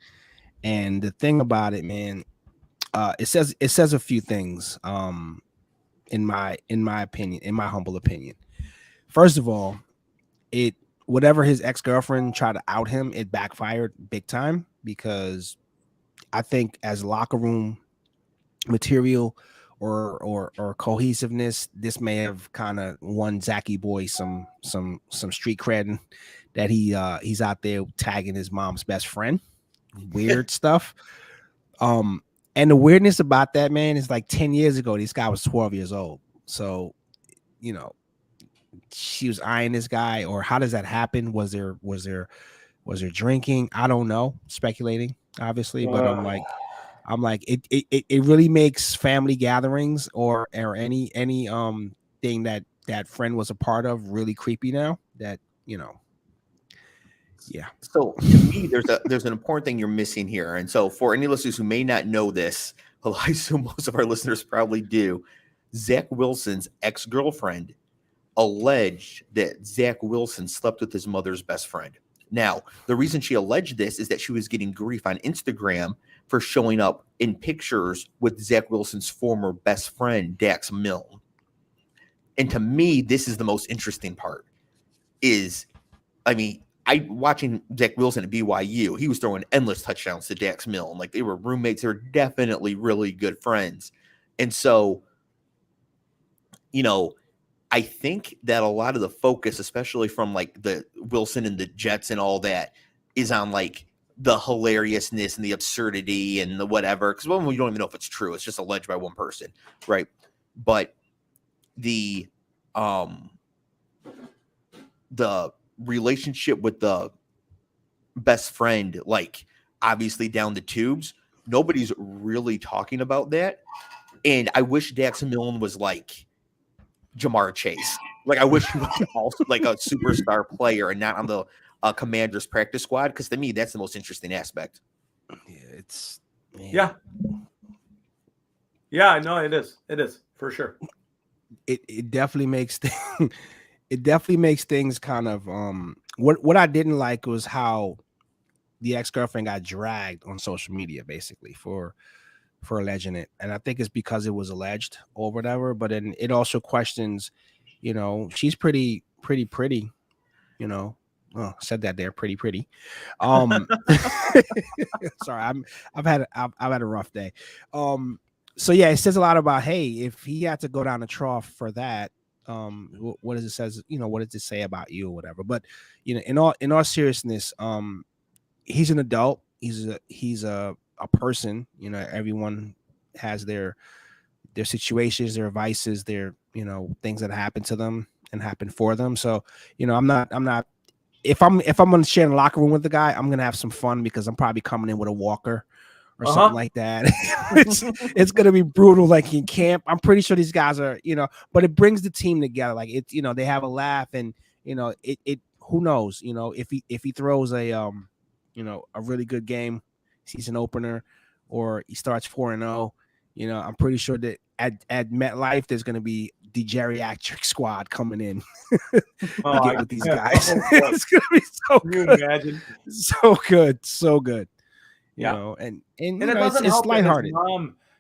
And the thing about it, man, it says a few things. In my opinion, in my humble opinion, first of all, whatever his ex-girlfriend tried to out him, it backfired big time, because I think as locker room material or cohesiveness, this may have kind of won Zachy Boy some street cred, that he's out there tagging his mom's best friend. Weird stuff. And the weirdness about that, man, is like 10 years ago, this guy was 12 years old. So, she was eyeing this guy, or how does that happen? Was there drinking? I don't know, speculating, obviously, but I'm like, it really makes family gatherings or any thing that friend was a part of really creepy now. That yeah. So to me, there's an important thing you're missing here, and so for any listeners who may not know this, well, I assume most of our listeners probably do. Zach Wilson's ex-girlfriend alleged that Zach Wilson slept with his mother's best friend. Now, the reason she alleged this is that she was getting grief on Instagram for showing up in pictures with Zach Wilson's former best friend, Dax Milne. And to me, this is the most interesting part watching Zach Wilson at BYU, he was throwing endless touchdowns to Dax Milne. Like, they were roommates. They were definitely really good friends. And so, I think that a lot of the focus, especially from like the Wilson and the Jets and all that, is on like the hilariousness and the absurdity and the whatever. Because we don't even know if it's true. It's just alleged by one person, right? But the relationship with the best friend, like obviously down the tubes, nobody's really talking about that. And I wish Dax Milne was like Jamar Chase. Like, I wish he was also like a superstar player and not on the Commanders practice squad, because to me, that's the most interesting aspect. Yeah, I know it is for sure. It definitely makes things kind of what I didn't like was how the ex-girlfriend got dragged on social media, basically, for alleging it. And I think it's because it was alleged or whatever, but then it also questions, she's pretty, said that there, pretty. Sorry, I've had a rough day. So yeah, it says a lot about, hey, if he had to go down the trough for that, what does it says, what does it say about you or whatever? But in all seriousness, he's an adult. He's a person. Everyone has their situations, their vices, their things that happen to them and happen for them. So I'm not if I'm gonna share in the locker room with the guy, I'm gonna have some fun, because I'm probably coming in with a walker or something like that. it's gonna be brutal, like in camp. I'm pretty sure these guys are, but it brings the team together. Like, it, they have a laugh, and it who knows, if he throws a really good game, season opener, or he starts 4-0, I'm pretty sure that at MetLife there's going to be the geriatric squad coming in to get with these guys. It's going to be so good. Imagine? So good. And it doesn't help. It's lighthearted.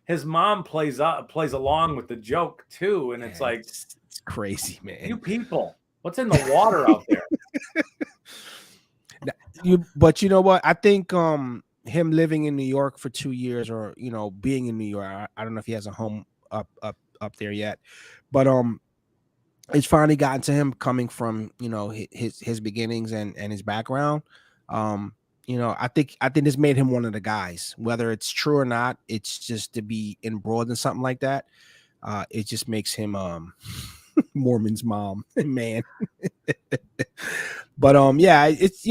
His mom plays along with the joke too, and it's like, it's crazy, man. You people, What's in the water out there? But you know what? I think him living in New York for 2 years, or being in New York, I don't know if he has a home up there yet, but it's finally gotten to him, coming from his beginnings and his background. I think this made him one of the guys. Whether it's true or not, it's just to be embroiled in something like that. It just makes him Mormon's mom, man. But yeah, it's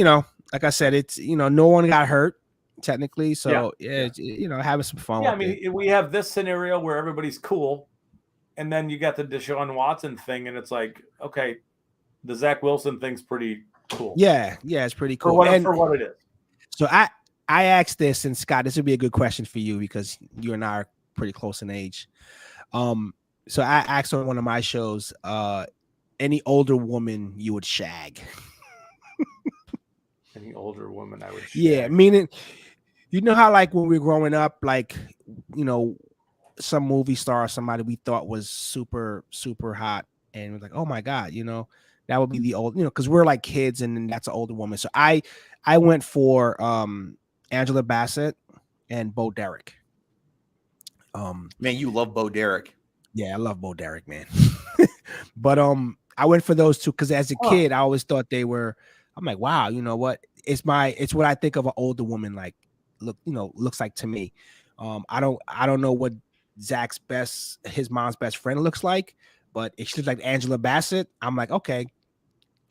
like I said, it's no one got hurt technically, so having some fun. Yeah, I mean, we have this scenario where everybody's cool, and then you got the Deshaun Watson thing, and it's like, okay, the Zach Wilson thing's pretty cool. Yeah, it's pretty cool for what it is. So I asked this, and Scott, this would be a good question for you because you and I are pretty close in age. So I asked on one of my shows, any older woman you would shag. Any older woman I would shag. Yeah, meaning, how like when we were growing up, like, some movie star or somebody we thought was super, super hot, and we're like, oh my God, that would be the old, because we're like kids, and then that's an older woman. So I went for Angela Bassett and Bo Derek. Man, you love Bo Derek. Yeah, I love Bo Derek, man. But I went for those two because as a kid, I always thought they were. I'm like, wow, you know what? It's what I think of an older woman like looks like to me. I don't know what his mom's best friend looks like, but if she looks like Angela Bassett, I'm like, okay,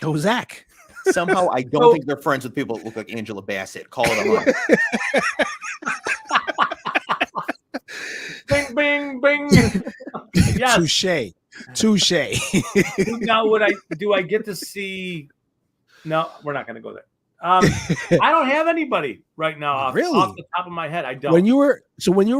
go Zach. Somehow I don't think they're friends with people that look like Angela Bassett. Call it a month. Bing, bing, bing. Yes. Touche. Now, do I get to see? No, we're not going to go there. I don't have anybody right now off the top of my head. I don't. When you were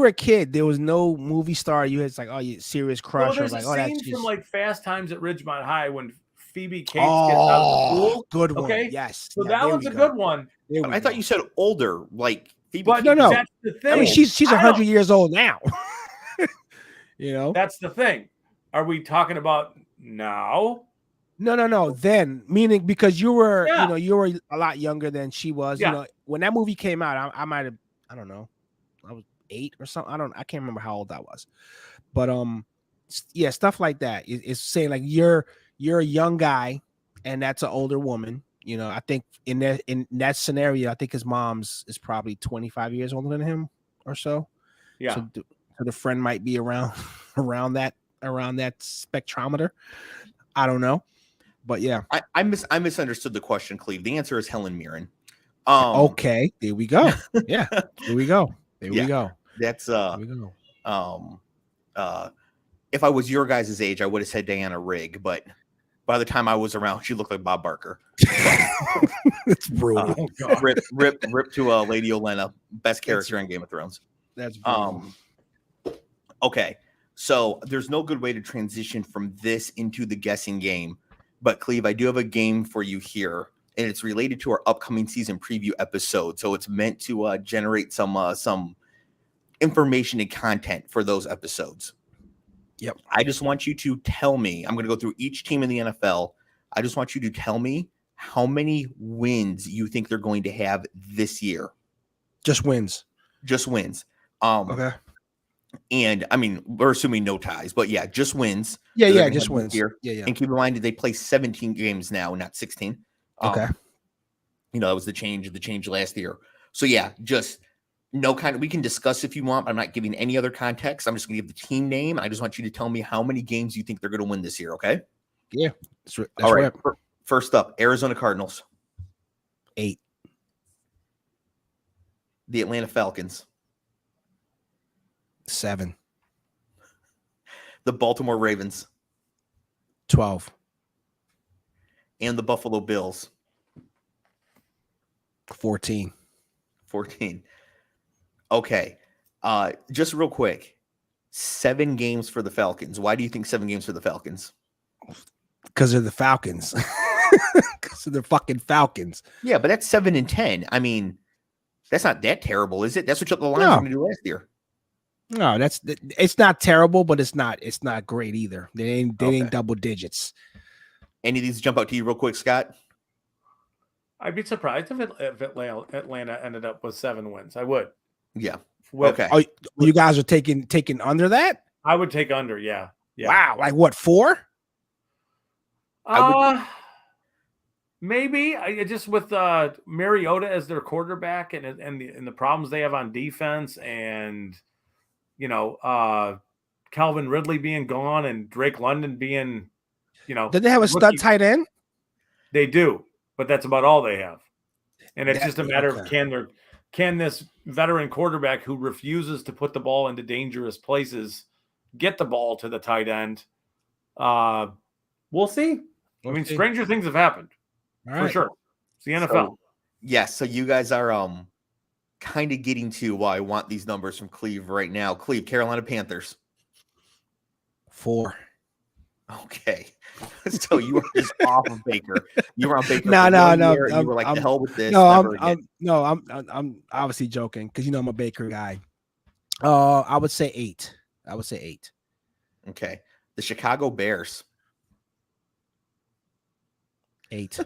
a kid, there was no movie star you had like, oh, you serious crush. Well, there's like, a scene from like Fast Times at Ridgemont High when Phoebe Cates gets out of the pool. Good one. Okay, yes. So that one's a good one. I thought you said older, like Phoebe. But no. That's the thing. I mean, she's 100 years old now. That's the thing. Are we talking about now? No. Then, meaning because you were, you were a lot younger than she was. Yeah. When that movie came out, I might have, I don't know, I was 8 or something. I can't remember how old I was, but yeah, stuff like that. It's saying like you're a young guy, and that's an older woman. I think in that scenario, I think his mom's is probably 25 years older than him or so. Yeah. So the friend might be around that spectrometer. I don't know. But yeah, I misunderstood the question, Cleve. The answer is Helen Mirren. Okay, there we go. Yeah, there we go. We go. That's there we go. If I was your guys' age, I would have said Diana Rigg, but by the time I was around, she looked like Bob Barker. It's brutal. Rip to Lady Olenna, best character in Game of Thrones. That's brutal. Okay, so there's no good way to transition from this into the guessing game. But Cleve, I do have a game for you here, and it's related to our upcoming season preview episode. So it's meant to generate some information and content for those episodes. Yep. I just want you to tell me. I'm going to go through each team in the NFL. I just want you to tell me how many wins you think they're going to have this year. Just wins. Just wins. Okay. And I mean, we're assuming no ties, but yeah, just wins. Yeah, just wins. Here. Yeah. And keep in mind that they play 17 games now, not 16. Okay. That was the change last year. So yeah, just no we can discuss if you want, but I'm not giving any other context. I'm just gonna give the team name. I just want you to tell me how many games you think they're gonna win this year, okay? Yeah. That's all right. First up, Arizona Cardinals. 8. The Atlanta Falcons. 7. The Baltimore Ravens. 12. And the Buffalo Bills. 14. Okay. Just real quick. 7 games for the Falcons. Why do you think 7 games for the Falcons? Because they're the Falcons. Because they're fucking Falcons. Yeah, but that's 7-10. I mean, that's not that terrible, is it? That's what the Lions were going to do last year. No, it's not terrible, but it's not great either. They ain't double digits. Any of these jump out to you real quick, Scott? I'd be surprised if Atlanta ended up with 7 wins. I would. Yeah. With, Okay. Oh, you guys are taking under that? I would take under. Yeah. Wow. Like what, 4? Maybe I just with Mariota as their quarterback and the problems they have on defense, and Calvin Ridley being gone and Drake London being, Did they have a stud tight end? They do, but that's about all they have. And it's just a matter of can this veteran quarterback who refuses to put the ball into dangerous places get the ball to the tight end? We'll see. I mean, stranger things have happened. For sure. It's the NFL. So you guys are kind of getting to why I want these numbers from Cleve right now. Cleve, Carolina Panthers. 4. Okay. So you were just off of Baker. You were on Baker. No. You were like, the hell with this. I'm obviously joking because I'm a Baker guy. I would say 8. Okay. The Chicago Bears. 8.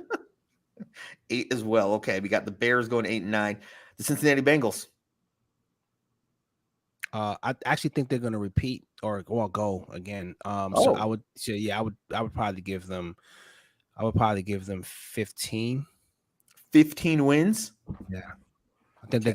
8 as well. Okay. We got the Bears going 8 and 9. The Cincinnati Bengals. I actually think they're going to repeat or go again. So I would say, I would probably give them 15. 15 wins. Yeah. I think they're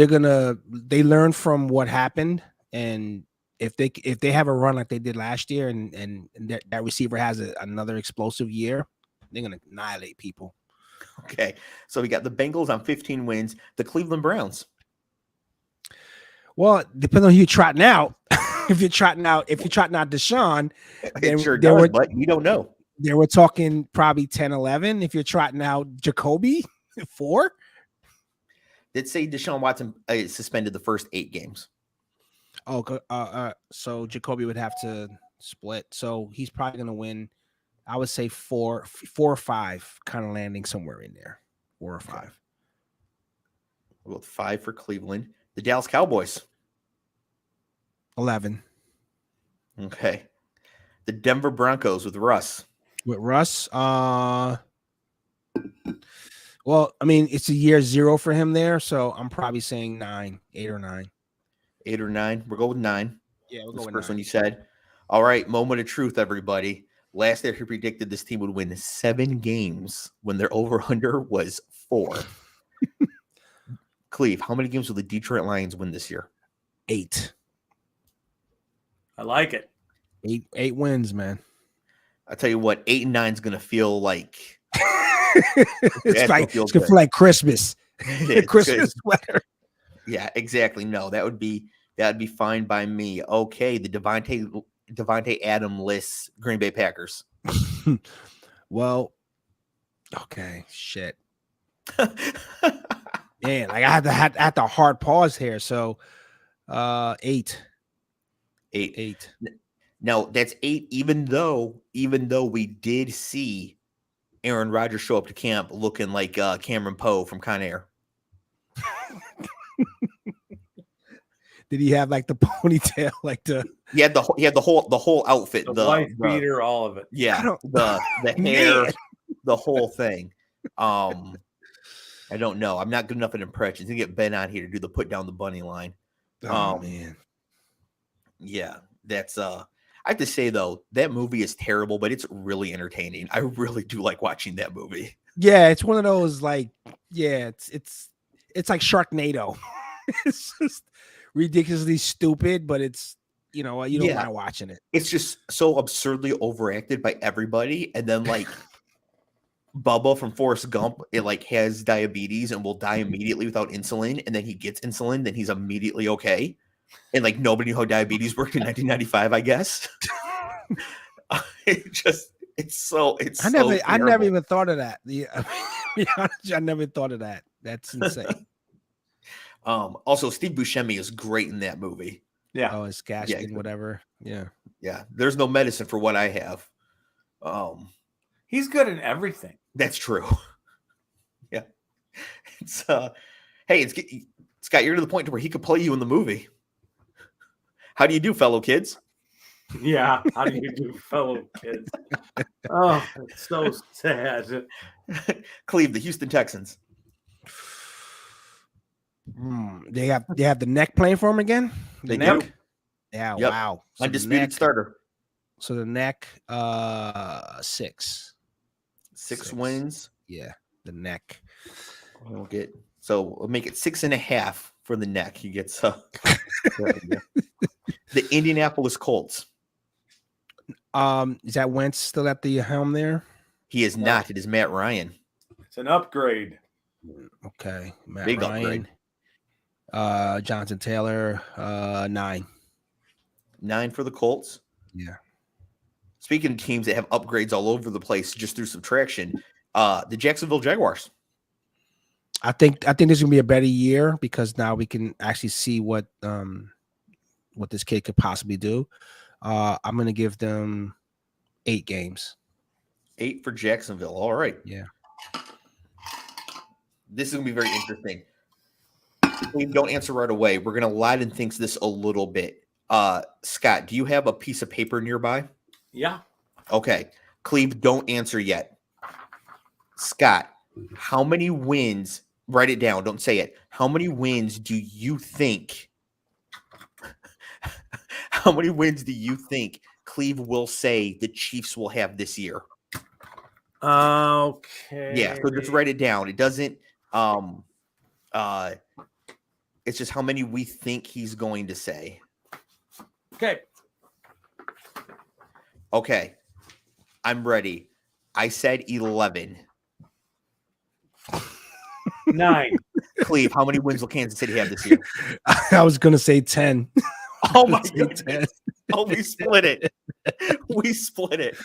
gonna they learn from what happened, and if they have a run like they did last year and that receiver has another explosive year, they're gonna annihilate people. Okay. So we got the Bengals on 15 wins, the Cleveland Browns. Well, depending on who you're trotting out. if you're trotting out Deshaun, it sure does, but you don't know. They were talking probably 10, 11. If you're trotting out Jacoby, 4. Did say Deshaun Watson suspended the first 8 games. So Jacoby would have to split. So he's probably going to win. I would say 4 or 5, kind of landing somewhere in there. 4 or 5. Okay. We'll go with 5 for Cleveland. The Dallas Cowboys. 11. Okay. The Denver Broncos with Russ. Well, I mean, it's a year 0 for him there, so I'm probably saying 9, 8 or 9. 8 or 9. We'll go with 9. Yeah, we'll go with 9. First one you said. All right, moment of truth, everybody. Last year, he predicted this team would win 7 games when their over-under was 4. Cleve, how many games will the Detroit Lions win this year? 8. I like it. 8 wins, man. I tell you what, 8 and 9 is going to feel like it's going to feel like Christmas. Christmas sweater. Yeah, exactly. No, that would be fine by me. Okay, the Devontae Adams lists Green Bay Packers. Well, okay, shit. Man, like I had to hard pause here. So 8. 8. Now that's 8, even though we did see Aaron Rodgers show up to camp looking like Cameron Poe from Con Air. Did he have like the ponytail, like the? He had the whole outfit, the wife beater, all of it. Yeah, the hair, the whole thing. I don't know. I'm not good enough at impressions. You get Ben on here to do the put down the bunny line. Oh man. Yeah, that's I have to say though, that movie is terrible, but it's really entertaining. I really do like watching that movie. Yeah, it's one of those like, yeah, it's like Sharknado. It's just ridiculously stupid, but it's you don't mind watching it. It's just so absurdly overacted by everybody, and then like Bubba from Forrest Gump, it like has diabetes and will die immediately without insulin, and then he gets insulin, then he's immediately okay. And like nobody knew how diabetes worked in 1995, I guess. I never even thought of that. I never thought of that. That's insane. Also, Steve Buscemi is great in that movie. Yeah. Oh, it's Gaskin, whatever. Yeah. Yeah. There's no medicine for what I have. He's good in everything. That's true. Yeah. It's hey, Scott, you're to the point to where he could play you in the movie. How do you do, fellow kids? Yeah. How do you do fellow kids? Oh, it's so sad. Cleve, the Houston Texans. They have the neck playing for him again. They neck. do. Yeah. Yep. Wow. So Undisputed starter. So the neck, 6. 6 wins. Yeah, the neck. We'll make it 6.5 for the neck. He gets the Indianapolis Colts. Is that Wentz still at the helm there? He is not. It is Matt Ryan. It's an upgrade. Okay, Matt Big Ryan. Upgrade. Jonathan Taylor, 9. 9 for the Colts. Yeah. Speaking of teams that have upgrades all over the place just through subtraction, the Jacksonville Jaguars. I think this is gonna be a better year because now we can actually see what this kid could possibly do. I'm gonna give them 8 games. 8 for Jacksonville. All right. Yeah. This is gonna be very interesting. Please don't answer right away. We're gonna Aladdin thinks this a little bit. Scott, do you have a piece of paper nearby? Yeah. Okay. Cleve, don't answer yet. Scott, how many wins? Write it down. Don't say it. How many wins do you think? How many wins do you think Cleve will say the Chiefs will have this year? Okay. Yeah. So just write it down. It doesn't. It's just how many we think he's going to say. Okay. Okay. I'm ready. I said 11. 9. Cleve, how many wins will Kansas City have this year? I was gonna say 10. Oh my goodness. Oh, we split it. We split it.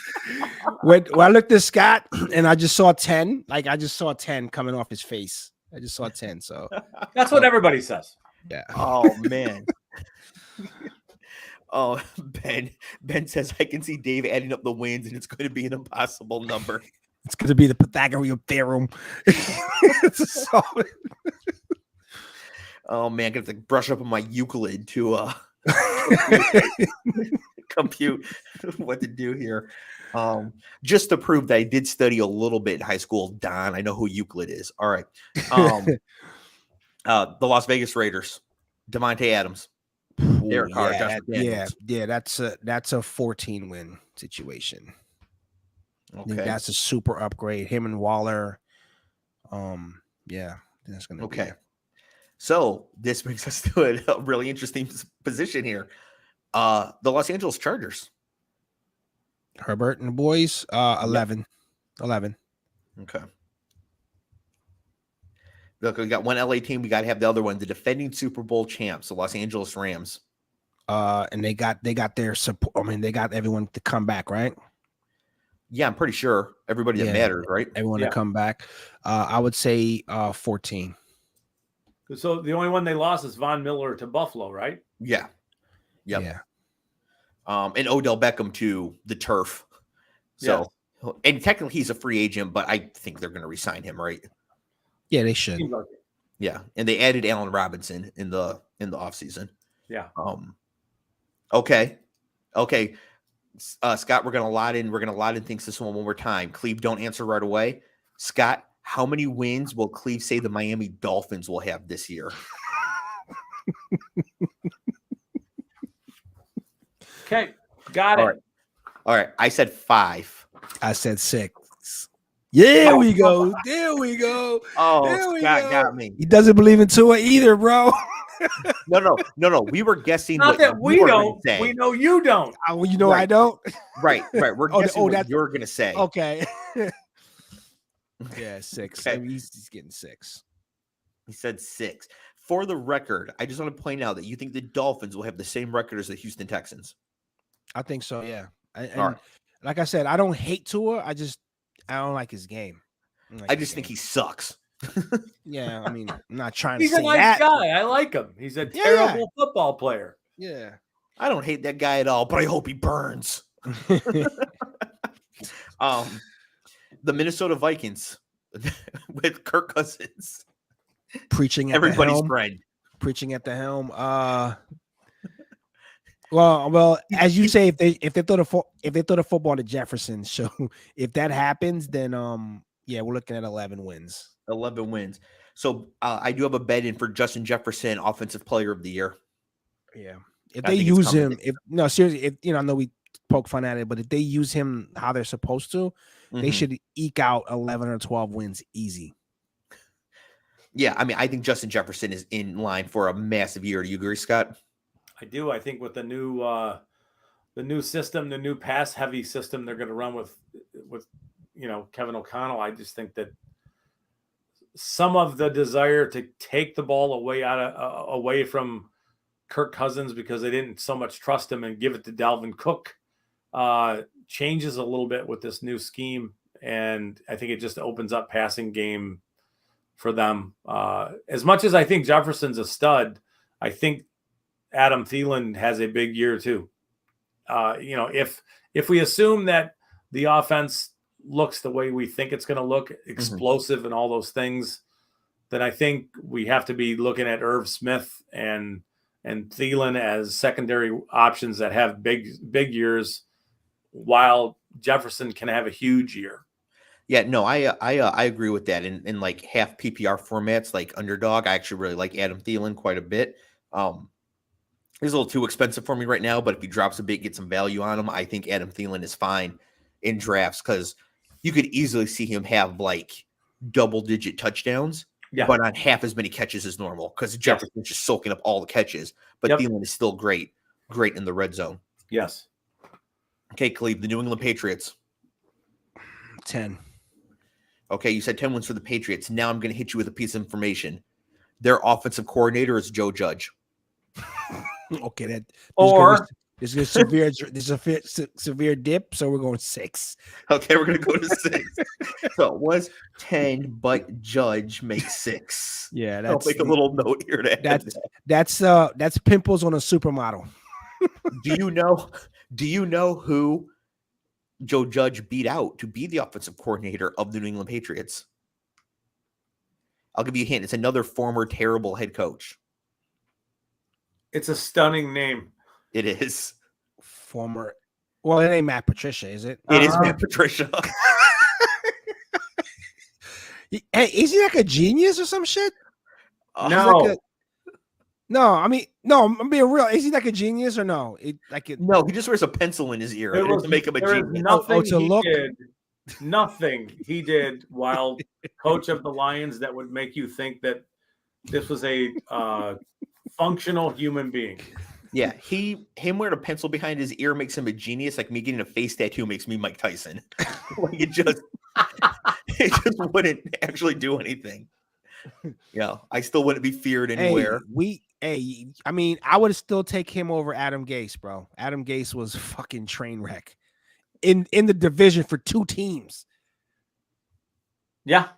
When I looked at Scott and I just saw 10, like I just saw 10 coming off his face. I just saw 10. So that's what everybody says. Yeah. Oh man. Oh, Ben says I can see Dave adding up the wins and it's going to be an impossible number. It's going to be the Pythagorean theorem. Oh man, I'm going to have to brush up on my Euclid to compute what to do here. Just to prove that I did study a little bit in high school. Don, I know who Euclid is. All right. The Las Vegas Raiders, Devontae Adams. Derek Carr, that's a 14-win situation. Okay. I think that's a super upgrade. Him and Waller. That's gonna okay. Be. So this brings us to a really interesting position here. The Los Angeles Chargers. Herbert and the boys, 11. Yep. 11. Okay. Look, we got one LA team. We got to have the other one, the defending Super Bowl champs, the Los Angeles Rams. And they got their support. I mean, they got everyone to come back, right? Yeah, I'm pretty sure everybody that matters, right? Everyone to come back. I would say 14. So the only one they lost is Von Miller to Buffalo, right? Yeah. Yep. Yeah. And Odell Beckham to the turf. So, and technically he's a free agent, but I think they're going to re-sign him, right? Yeah, they should. Yeah, and they added Allen Robinson in the offseason. Yeah. Okay. Scott, we're gonna lot in thinks this one more time. Cleve, don't answer right away. Scott, how many wins will Cleve say the Miami Dolphins will have this year? Okay, got it. All right. I said 5. I said 6. There we go. There we go. Oh, Scott got me. He doesn't believe in Tua either, bro. No. We were guessing. Not that we don't. We know you don't. Oh, you know I don't. Right. We're guessing what you're gonna say. Okay. Yeah, 6. Okay. He's getting 6. He said 6. For the record, I just want to point out that you think the Dolphins will have the same record as the Houston Texans. I think so. Yeah. Like I said, I don't hate Tua. I don't like his game. I just think he sucks. Yeah, I mean, I'm not trying He's to say a nice that. guy. I like him. He's a terrible football player. Yeah. I don't hate that guy at all, but I hope he burns. The Minnesota Vikings with Kirk Cousins. Preaching at everybody's the helm. friend. Preaching at the helm. Well, as you say, if they throw the football to Jefferson, so if that happens, then yeah, we're looking at 11 wins. 11 wins. So I do have a bet in for Justin Jefferson, Offensive Player of the Year. Yeah, if they use him, seriously, if I know we poke fun at it, but if they use him how they're supposed to, they should eke out 11 or 12 wins easy. Yeah, I mean, I think Justin Jefferson is in line for a massive year. Do you agree, Scott? I do. I think with the new system, the new pass heavy system they're going to run with Kevin O'Connell, I just think that some of the desire to take the ball away from Kirk Cousins because they didn't so much trust him and give it to Dalvin Cook changes a little bit with this new scheme, and I think it just opens up passing game for them. As much as I think Jefferson's a stud, I think Adam Thielen has a big year too. If we assume that the offense looks the way we think it's going to look, explosive and all those things, then I think we have to be looking at Irv Smith and Thielen as secondary options that have big years, while Jefferson can have a huge year. Yeah, no, I agree with that. In like half PPR formats, like underdog, I actually really like Adam Thielen quite a bit. He's a little too expensive for me right now, but if he drops a bit, get some value on him, I think Adam Thielen is fine in drafts because you could easily see him have like double-digit touchdowns, but on half as many catches as normal because Jefferson's just soaking up all the catches. But Thielen is still great in the red zone. Yes. Okay, Cleve, the New England Patriots. 10. Okay, you said 10 wins for the Patriots. Now I'm going to hit you with a piece of information. Their offensive coordinator is Joe Judge. Okay, there's a severe dip, so we're going 6. Okay, we're going to go to 6. So it was 10, but Judge makes 6. Yeah, I'll make a little note here. That's pimples on a supermodel. Do you know who Joe Judge beat out to be the offensive coordinator of the New England Patriots? I'll give you a hint. It's another former terrible head coach. It's a stunning name. It is. Former. Well, it ain't Matt Patricia, is it? It is Matt Patricia. Hey, is he like a genius or some shit? No. I'm being real. Is he like a genius or no? No, he just wears a pencil in his ear to make him a genius. Nothing he did while coach of the Lions that would make you think that this was a functional human being. Yeah, him wearing a pencil behind his ear makes him a genius. Like me getting a face tattoo makes me Mike Tyson. Like it just wouldn't actually do anything. Yeah, I still wouldn't be feared anywhere. I would still take him over Adam Gase, bro. Adam Gase was fucking train wreck in the division for 2 teams. Yeah,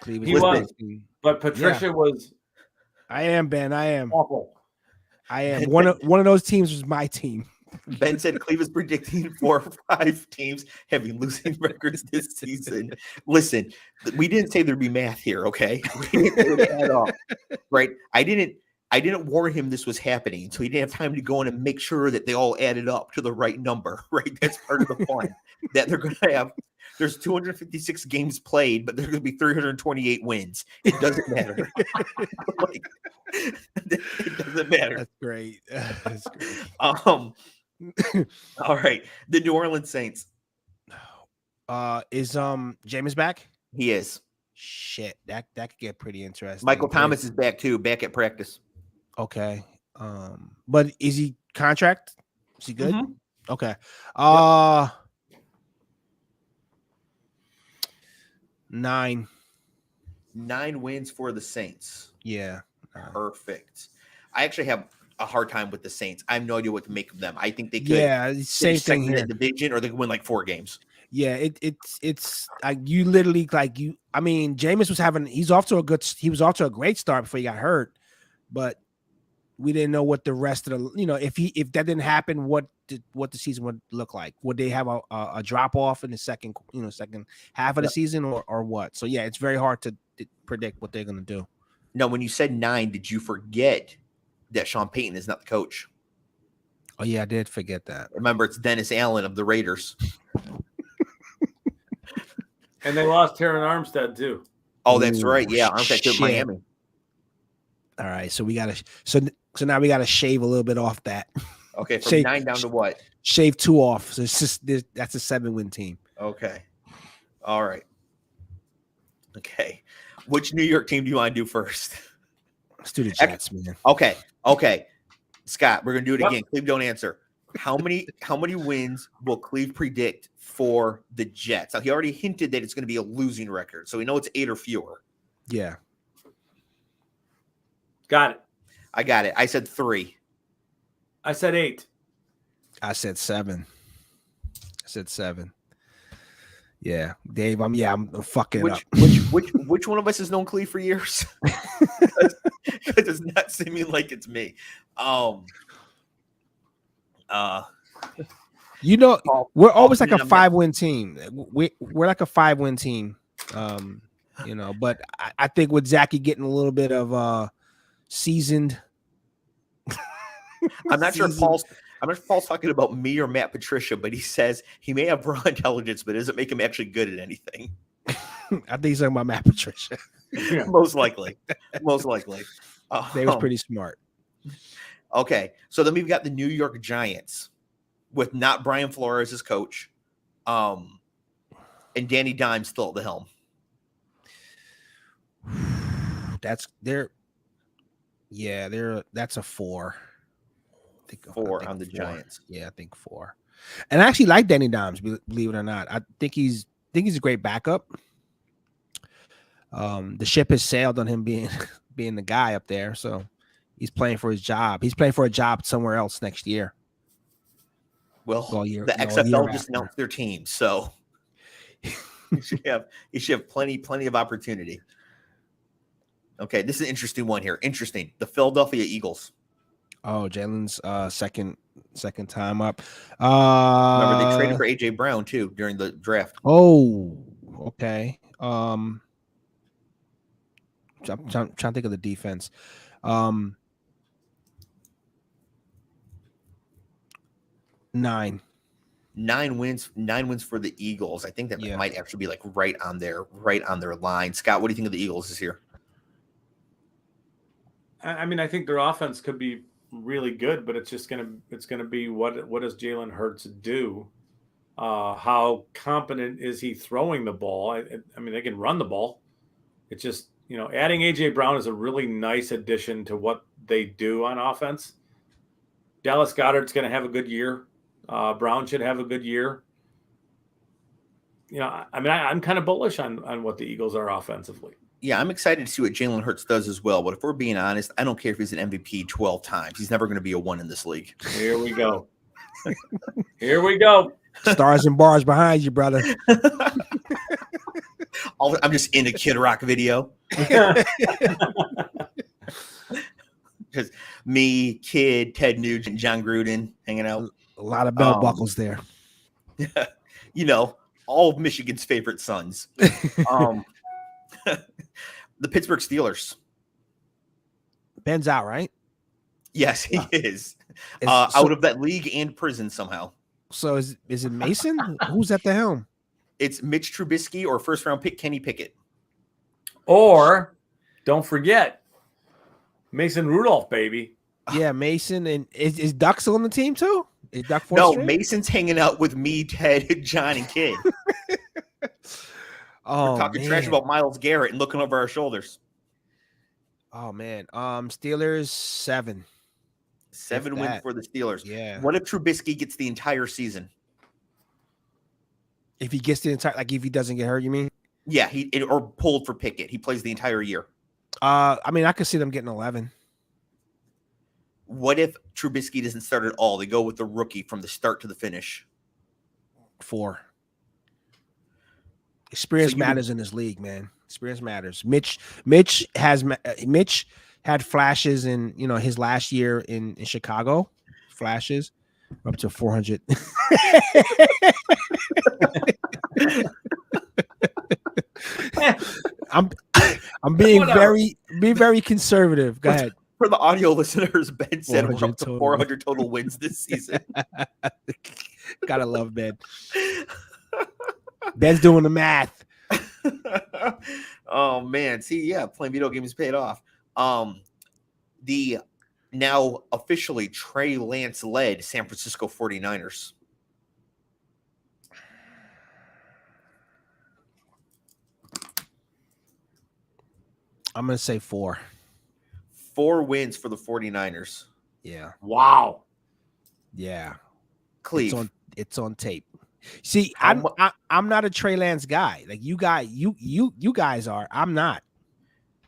he was. But Patricia was. I am, Ben. I am awful. I am one of those teams was my team. Ben said Cleve is predicting 4 or 5 teams having losing records this season. Listen, we didn't say there'd be math here, okay? We didn't add up, right? I didn't warn him this was happening, so he didn't have time to go in and make sure that they all added up to the right number, right? That's part of the fun that they're going to have. There's 256 games played, but there's going to be 328 wins. It doesn't matter. It doesn't matter. That's great. That's great. All right. The New Orleans Saints. Is Jameis back? He is. Shit, that could get pretty interesting. Michael Thomas is back too, back at practice. Okay. But is he contract? Is he good? Mm-hmm. Okay. 9 wins for the Saints. Yeah. Perfect. I actually have a hard time with the Saints. I have no idea what to make of them. I think they could. Yeah, same thing here. Division, or they could win like 4 games. Yeah, it's like you literally like you. I mean, Jameis he was off to a great start before he got hurt, but we didn't know what the rest of the if that didn't happen, what the season would look like. Would they have a drop off in the second half of the season or what? So yeah, it's very hard to predict what they're gonna do. Now, when you said 9, did you forget that Sean Payton is not the coach? Oh yeah, I did forget that. Remember, it's Dennis Allen of the Raiders. And they lost Terran Armstead too. Oh, that's right. Yeah, Armstead to Miami. All right, so we gotta so now we gotta shave a little bit off that. Okay, from 9 down to what? Shave 2 off. So it's just that's a 7-win team. Okay. All right. Okay. Which New York team do you want to do first? Let's do the Jets, man. Okay. Scott, we're gonna do it again. Cleve, don't answer. How many wins will Cleve predict for the Jets? Now, he already hinted that it's going to be a losing record, so we know it's 8 or fewer. Yeah. Got it. I got it. I said 3. I said 8. I said 7. Yeah, Dave. I'm fucking up. Which one of us has known Cleve for years? Because it's not seeming like it's me. We're always like a 5-win team. We're like a 5-win team. But I think with Zachy getting a little bit of seasoned. I'm not sure if Paul's talking about me or Matt Patricia, but he says he may have raw intelligence, but it doesn't make him actually good at anything. I think he's talking about Matt Patricia. Yeah. Most likely. They was pretty smart. Okay, so then we've got the New York Giants with not Brian Flores as coach, and Danny Dimes still at the helm. That's a 4. I think 4 on the Giants. Yeah, I think 4. And I actually like Danny Dimes, believe it or not. I think he's a great backup. The ship has sailed on him being the guy up there, so he's playing for his job. He's playing for a job somewhere else next year. Well, the XFL just announced their team, so he should have plenty of opportunity. Okay, this is an interesting one here. Interesting. The Philadelphia Eagles. Oh, Jalen's second time up. Remember, they traded for AJ Brown too during the draft. Oh, okay. I'm trying to think of the defense. 9 wins for the Eagles. I think that might actually be like right on their line. Scott, what do you think of the Eagles this year? I mean, I think their offense could be really good, but it's gonna be what does Jalen Hurts do? How competent is he throwing the ball? I mean, they can run the ball. It's just, adding AJ Brown is a really nice addition to what they do on offense. Dallas Goedert's going to have a good year. Brown should have a good year. I mean, I'm kind of bullish on what the Eagles are offensively. Yeah, I'm excited to see what Jalen Hurts does as well. But if we're being honest, I don't care if he's an MVP 12 times. He's never going to be a 1 in this league. Here we go. Here we go. Stars and bars behind you, brother. I'm just in a Kid Rock video. Because me, Kid, Ted Nugent, John Gruden hanging out. A lot of belt buckles there. All of Michigan's favorite sons. The Pittsburgh Steelers. Ben's out, right? Yes, he is. Out of that league and prison somehow. So is it Mason? Who's at the helm? It's Mitch Trubisky or first-round pick Kenny Pickett. Or, don't forget, Mason Rudolph, baby. Yeah, Mason. And is Duck still on the team too? Is Duck No, Mason's hanging out with me, Ted, John, and Kid. We're talking trash about Myles Garrett and looking over our shoulders. Oh man. Steelers 7. 7 wins for the Steelers. Yeah. What if Trubisky gets the entire season? If he gets the entire, if he doesn't get hurt, you mean? Yeah, or pulled for Pickett. He plays the entire year. I mean, I could see them getting 11. What if Trubisky doesn't start at all? They go with the rookie from the start to the finish. 4. Experience matters in this league, man. Experience matters. Mitch had flashes in his last year in Chicago. Flashes up to 400. I'm being very conservative. Go ahead. For the audio listeners, Ben said we're up to 400 400 total wins this season. Gotta love Ben. Ben's doing the math. Oh man, see, yeah, playing video games paid off. The now officially Trey Lance led San Francisco 49ers. I'm gonna say 4. 4 wins for the 49ers. Yeah. Wow. Yeah. Cleve. It's on tape. See, I'm not a Trey Lance guy. Like you guys are. I'm not.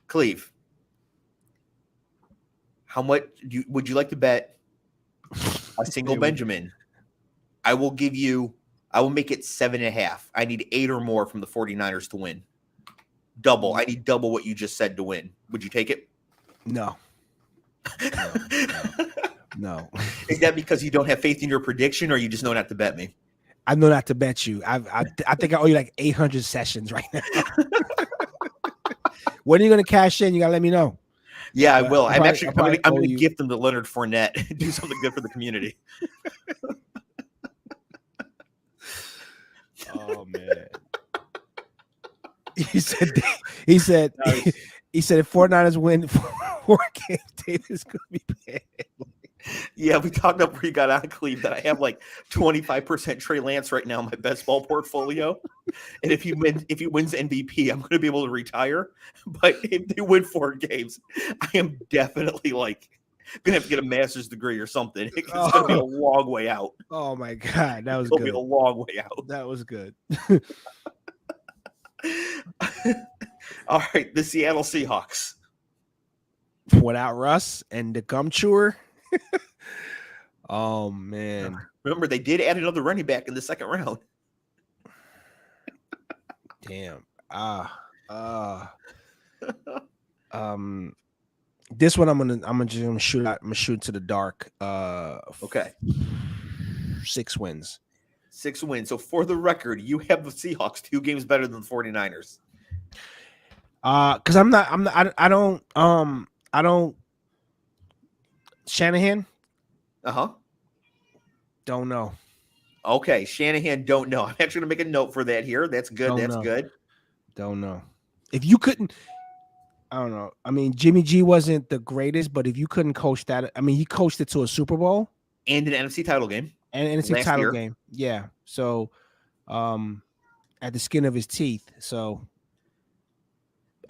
Cleve. How much would you like to bet a single Benjamin? I will make it 7.5. I need 8 or more from the 49ers to win. Double. I need double what you just said to win. Would you take it? No. No. Is that because you don't have faith in your prediction, or you just know not to bet me? I know not to bet you. I think I owe you like 800 sessions right now. When are you going to cash in? You got to let me know. Yeah, I will. I'm going to you. gift them to Leonard Fournette. Do something good for the community. Oh man. He said if 49ers win 4 games, David's going to be bad. Yeah, we talked up where you got on, Cleve, that I have like 25% Trey Lance right now in my best ball portfolio. And if he wins MVP, I'm going to be able to retire. But if they win 4 games, I am definitely like going to have to get a master's degree or something. It's going to be a long way out. Oh my God, that was It'll good. be a long way out. That was good. All right, the Seattle Seahawks. Without Russ and the gum chewer. Oh man. Remember, they did add another running back in the second round. Damn. This one I'm gonna shoot to the dark. Okay. 6 wins. 6 wins. So for the record, you have the Seahawks 2 games better than the 49ers. Because I don't Shanahan. Don't know. Okay, Shanahan don't know. I'm actually gonna make a note for that here. That's good. Good. Don't know. If you couldn't, I don't know. I mean, Jimmy G wasn't the greatest, but if you couldn't coach that, I mean, he coached it to a Super Bowl and an NFC title game. Game. Yeah. So, at the skin of his teeth. So.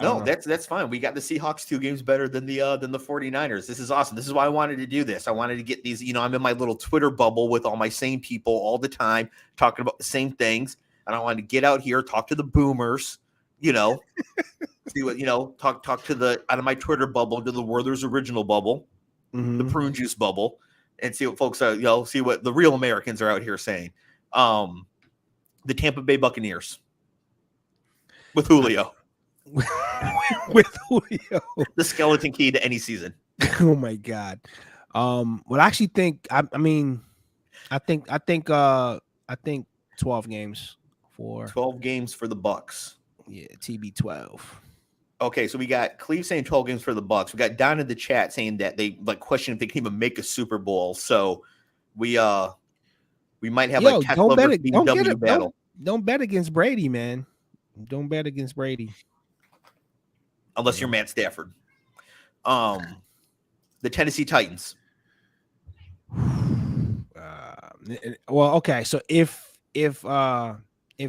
No, that's fine. We got the Seahawks 2 games better than the 49ers. This is awesome. This is why I wanted to do this. I wanted to get these, I'm in my little Twitter bubble with all my same people all the time talking about the same things. And I wanted to get out here, talk to the boomers, see what, talk to the out of my Twitter bubble to the Werther's original bubble, the prune juice bubble, and see what folks are, see what the real Americans are out here saying. The Tampa Bay Buccaneers with Julio. With Julio, the skeleton key to any season. Oh my God. Well, I actually think I think 12 games for 12 games for the Bucks. Yeah, TB12. Okay, so we got Cleve saying 12 games for the Bucks. We got Don in the chat saying that they question if they can even make a Super Bowl. So we might have like Tech Lovers BMW battle. Don't bet against Brady, man. Don't bet against Brady. Unless you're Matt Stafford. The Tennessee Titans. Well, okay. So if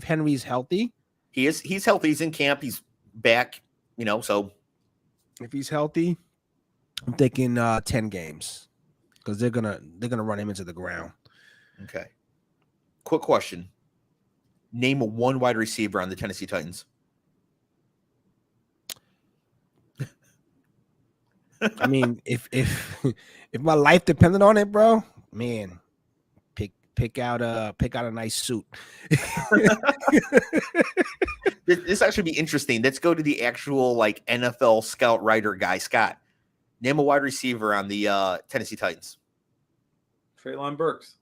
Henry's healthy, he's healthy. He's in camp. He's back. So if he's healthy, I'm thinking 10 games because they're gonna run him into the ground. Okay. Quick question. Name 1 wide receiver on the Tennessee Titans. I mean, if my life depended on it, bro, man, pick out a nice suit. This actually be interesting. Let's go to the actual like NFL scout writer guy, Scott. Name a wide receiver on the Tennessee Titans. Treylon Burks.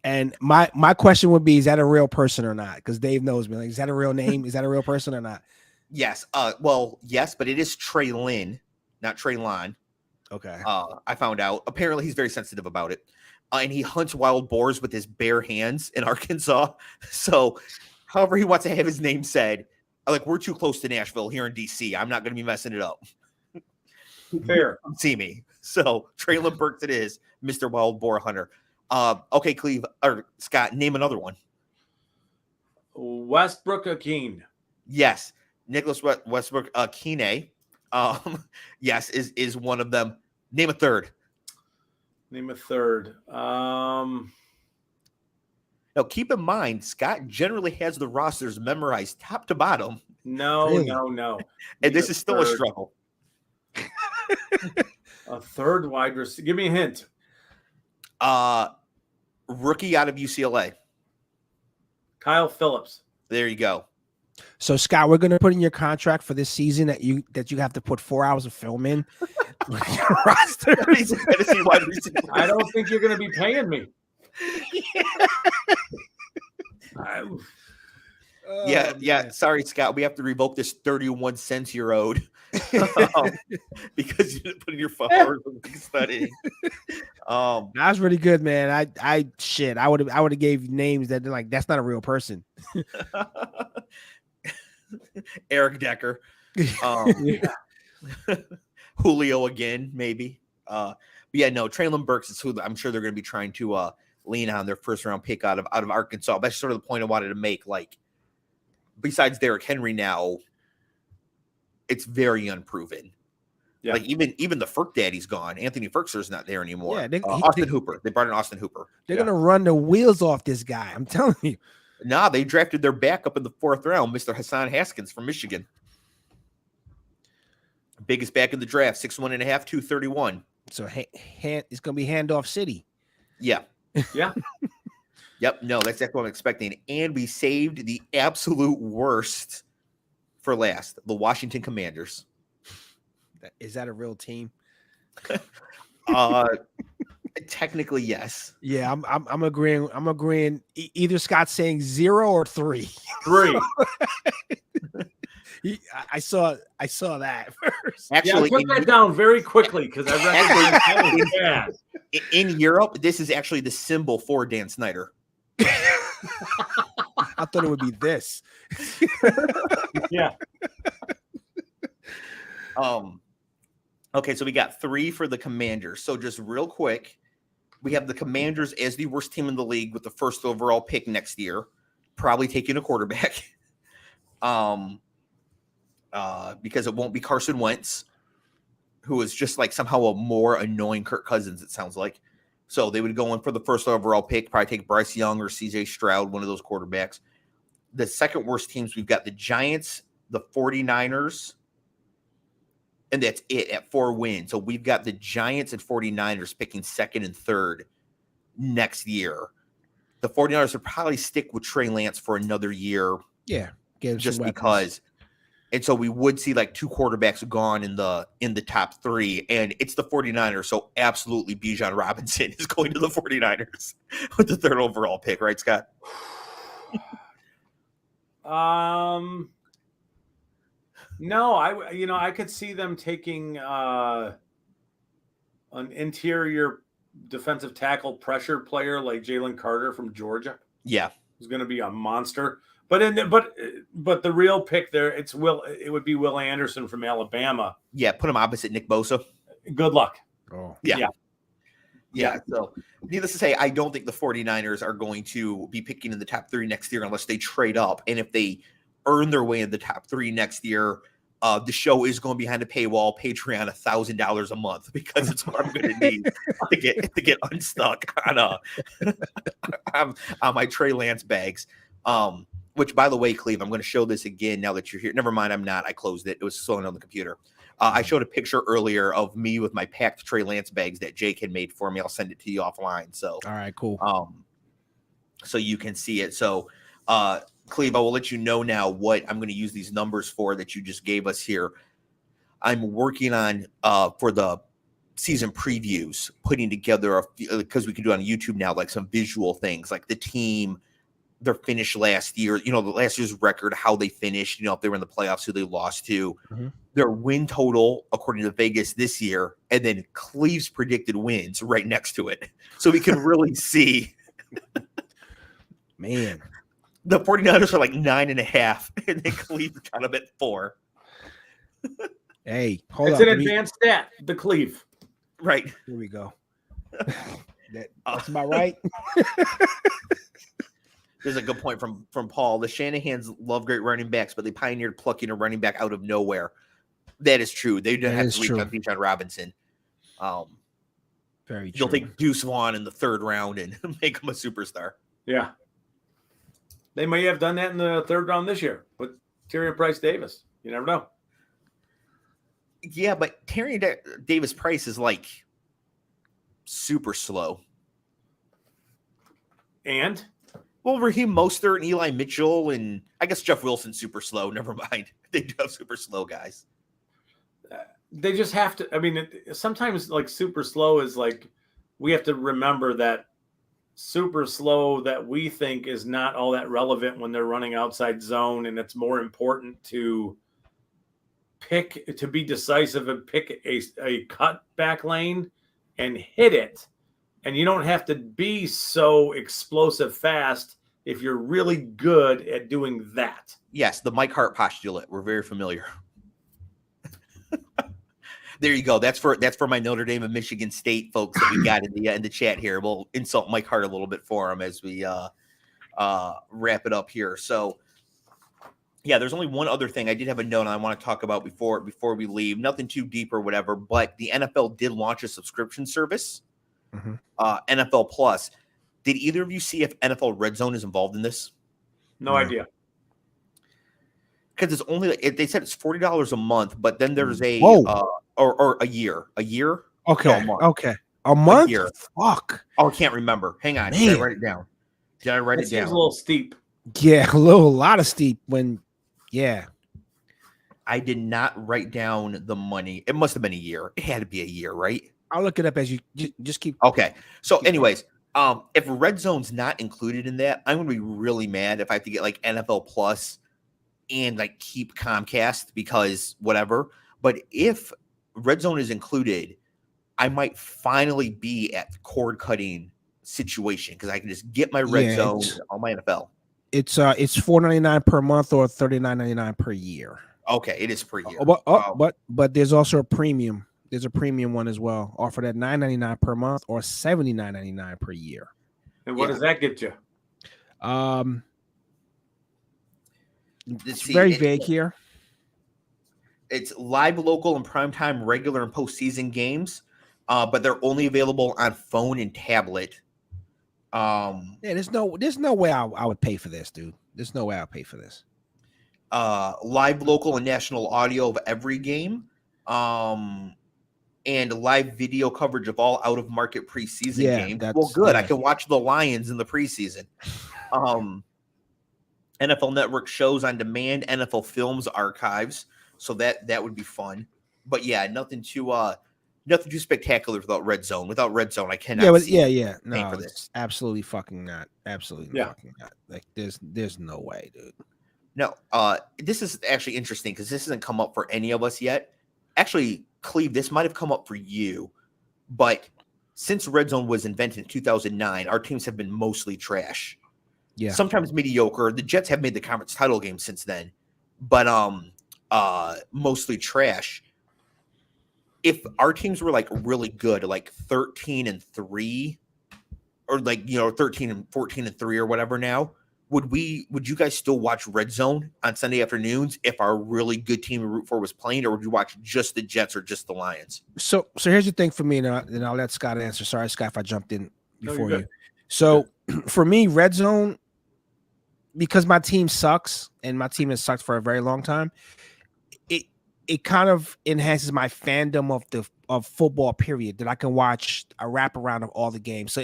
And my question would be, is that a real person or not? Because Dave knows me. Like, is that a real name? Is that a real person or not? Yes. Well, yes, but it is Treylon, not Treylon. Okay. I found out. Apparently, he's very sensitive about it. And he hunts wild boars with his bare hands in Arkansas. So, however he wants to have his name said, like, we're too close to Nashville here in D.C. I'm not going to be messing it up. Fair. See me. So, Traylon Burks it is, Mr. Wild Boar Hunter. Okay, Cleve, or Scott, name another one. Westbrook Akeen. Yes. Nicholas Westbrook Akine. Yes, is one of them. Name a third. Now, keep in mind, Scott generally has the rosters memorized top to bottom. No. And this is still a struggle. A third wide receiver. Give me a hint. Rookie out of UCLA. Kyle Phillips. There you go. So Scott, we're gonna put in your contract for this season that you have to put 4 hours of film in. Roster. I don't think you're gonna be paying me. Yeah. Man. Sorry, Scott. We have to revoke this 31 cents you're owed because you didn't put in your 4 hours of studying. That's really good, man. I would have gave names that like that's not a real person. Eric Decker, Julio again, maybe. But yeah, no, Traylon Burks is who I'm sure they're going to be trying to lean on their first round pick out of Arkansas. That's sort of the point I wanted to make. Like, besides Derrick Henry, now it's very unproven. Yeah. Like even the Ferk daddy's gone. Anthony Ferkser's not there anymore. Yeah, Austin Hooper. They brought in Austin Hooper. They're gonna run the wheels off this guy. I'm telling you. Nah, they drafted their backup in the 4th round, Mr. Hassan Haskins from Michigan. Biggest back in the draft, 6'1.5", 231. So it's gonna be handoff city. Yeah. Yeah. Yep. No, that's exactly what I'm expecting. And we saved the absolute worst for last, the Washington Commanders. Is that a real team? Technically, yes. Yeah, I'm agreeing. I'm agreeing. Either Scott's saying 0 or 3. 3. I saw that first. Actually, I took that down very quickly because I read in Europe, this is actually the symbol for Dan Snyder. I thought it would be this. Yeah. Okay, so we got 3 for the Commanders. So just real quick, we have the Commanders as the worst team in the league with the first overall pick next year, probably taking a quarterback. Because it won't be Carson Wentz, who is just like somehow a more annoying Kirk Cousins, it sounds like. So they would go in for the first overall pick, probably take Bryce Young or CJ Stroud, one of those quarterbacks. The second worst teams, we've got the Giants, the 49ers, and that's it at 4 wins. So we've got the Giants and 49ers picking 2nd and 3rd next year. The 49ers would probably stick with Trey Lance for another year. Yeah. Just because. And so we would see like 2 quarterbacks gone in the top 3. And it's the 49ers. So absolutely Bijan Robinson is going to the 49ers with the 3rd overall pick, right, Scott? No, I could see them taking an interior defensive tackle pressure player like Jalen Carter from Georgia. Yeah, who's going to be a monster. But the real pick there, it would be Will Anderson from Alabama. Yeah, put him opposite Nick Bosa. Good luck. Oh, yeah. So, needless to say, I don't think the 49ers are going to be picking in the top 3 next year unless they trade up. And if they earn their way in the top 3 next year, the show is going behind a paywall, Patreon, $1,000 a month, because it's what I'm going to need to get unstuck on my Trey Lance bags. Which, by the way, Cleve, I'm going to show this again now that you're here. Never mind, I'm not. I closed it. It was slowing on the computer. I showed a picture earlier of me with my packed Trey Lance bags that Jake had made for me. I'll send it to you offline. So, all right, cool. So you can see it. So, Cleve, I will let you know now what I'm going to use these numbers for that you just gave us here. I'm working on for the season previews, putting together because we can do it on YouTube now, like some visual things, like the team their finish last year, the last year's record, how they finished, if they were in the playoffs, who they lost to, their win total according to Vegas this year, and then Cleve's predicted wins right next to it. So we can really see. Man. The 49ers are like 9.5, and then Cleve got them at 4. Hey, hold on. It's an advanced stat, the Cleve. Right. Here we go. That's about right. There's a good point from Paul. The Shanahans love great running backs, but they pioneered plucking a running back out of nowhere. That is true. They didn't have to reach on Bijan Robinson. Very true. They'll take Deuce Vaughn in the 3rd round and make him a superstar. Yeah. They may have done that in the 3rd round this year with Tyrion Price Davis. You never know. Yeah, but Tyrion Davis Price is like super slow. And? Well, Raheem Mostert and Eli Mitchell, and I guess Jeff Wilson's super slow. Never mind. They do have super slow guys. They just have to. I mean, sometimes like super slow is like we have to remember that super slow that we think is not all that relevant when they're running outside zone, and it's more important to be decisive and pick a cut back lane and hit it. And you don't have to be so explosive fast if you're really good at doing that. Yes, the Mike Hart postulate. We're very familiar. There you go. That's for my Notre Dame and Michigan State folks that we got in the chat here. We'll insult Mike Hart a little bit for him as we wrap it up here. So, yeah, there's only one other thing I did have a note I want to talk about before we leave. Nothing too deep or whatever, but the NFL did launch a subscription service, NFL Plus. Did either of you see if NFL Red Zone is involved in this? No idea. Because it's only they said it's $40 a month, but then there's a or a year. Okay. No, a month. Okay. A month? A year. Fuck. Oh, I can't remember. Hang on. Man. Did I write it down? It seems a little steep. Yeah, a lot of steep yeah. I did not write down the money. It must have been a year. It had to be a year, right? I'll look it up as you just keep. Okay. So anyways, if Red Zone's not included in that, I'm going to be really mad if I have to get like NFL Plus and like keep Comcast because whatever. But if Red Zone is included, I might finally be at the cord cutting situation because I can just get my Red Zone on my NFL. It's $4.99 per month or $39.99 per year. Okay, it is per year. But there's also a premium. There's a premium one as well, offered at $9.99 per month or $79.99 per year. And what does that get you? It's very vague here. It's live, local, and primetime, regular and postseason games, but they're only available on phone and tablet. There's no way I would pay for this, dude. There's no way I'll pay for this. Live, local, and national audio of every game, and live video coverage of all out-of-market preseason games. Well, good. I can watch the Lions in the preseason. NFL Network shows on demand, NFL Films archives, so that would be fun. But yeah, nothing too spectacular without Red Zone. Without Red Zone, I cannot. No, for this. Absolutely fucking not. Absolutely fucking not. Like there's no way, dude. No, this is actually interesting because this hasn't come up for any of us yet. Actually, Cleve, this might have come up for you, but since Red Zone was invented in 2009, our teams have been mostly trash. Yeah, sometimes mediocre. The Jets have made the conference title game since then, but mostly trash. If our teams were like really good, like 13-3, or like 13-14-3 or whatever now, would you guys still watch Red Zone on Sunday afternoons if our really good team we root for was playing, or would you watch just the Jets or just the Lions? So here's the thing for me, and I'll let Scott answer. Sorry, Scott, if I jumped in before you. So for me, Red Zone, because my team sucks and my team has sucked for a very long time, it kind of enhances my fandom of football, period, that I can watch a wraparound of all the games.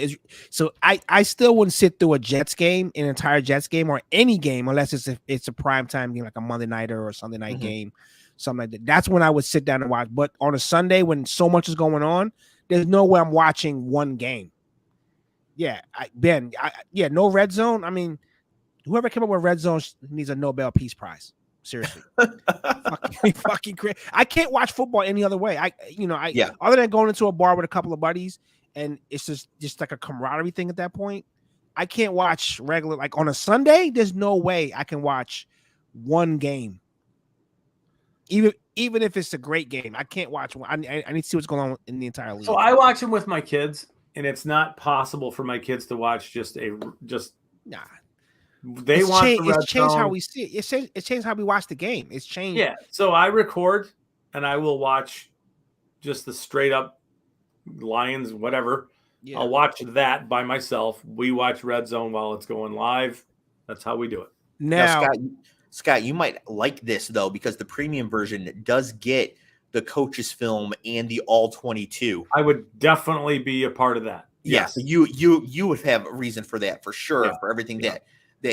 So I still wouldn't sit through an entire Jets game or any game unless it's a primetime game, like a Monday nighter or a Sunday night game, something like that. That's when I would sit down and watch. But on a Sunday when so much is going on, there's no way I'm watching one game. Yeah, no Red Zone. I mean, Whoever came up with Red Zone needs a Nobel Peace Prize. Seriously. fucking crazy. I can't watch football any other way. Other than going into a bar with a couple of buddies and it's just like a camaraderie thing at that point. I can't watch regular, like on a Sunday. There's no way I can watch one game. Even if it's a great game, I can't watch one. I need to see what's going on in the entire league. So I watch them with my kids, and it's not possible for my kids to watch nah. It's changed how we see it. It's changed how we watch the game. It's changed. Yeah. So I record, and I will watch just the straight up Lions, whatever. Yeah. I'll watch that by myself. We watch Red Zone while it's going live. That's how we do it. Now Scott, you might like this though, because the premium version does get the coach's film and the all 22. I would definitely be a part of that. Yes, yeah, so you would have a reason for that for sure, yeah, for everything that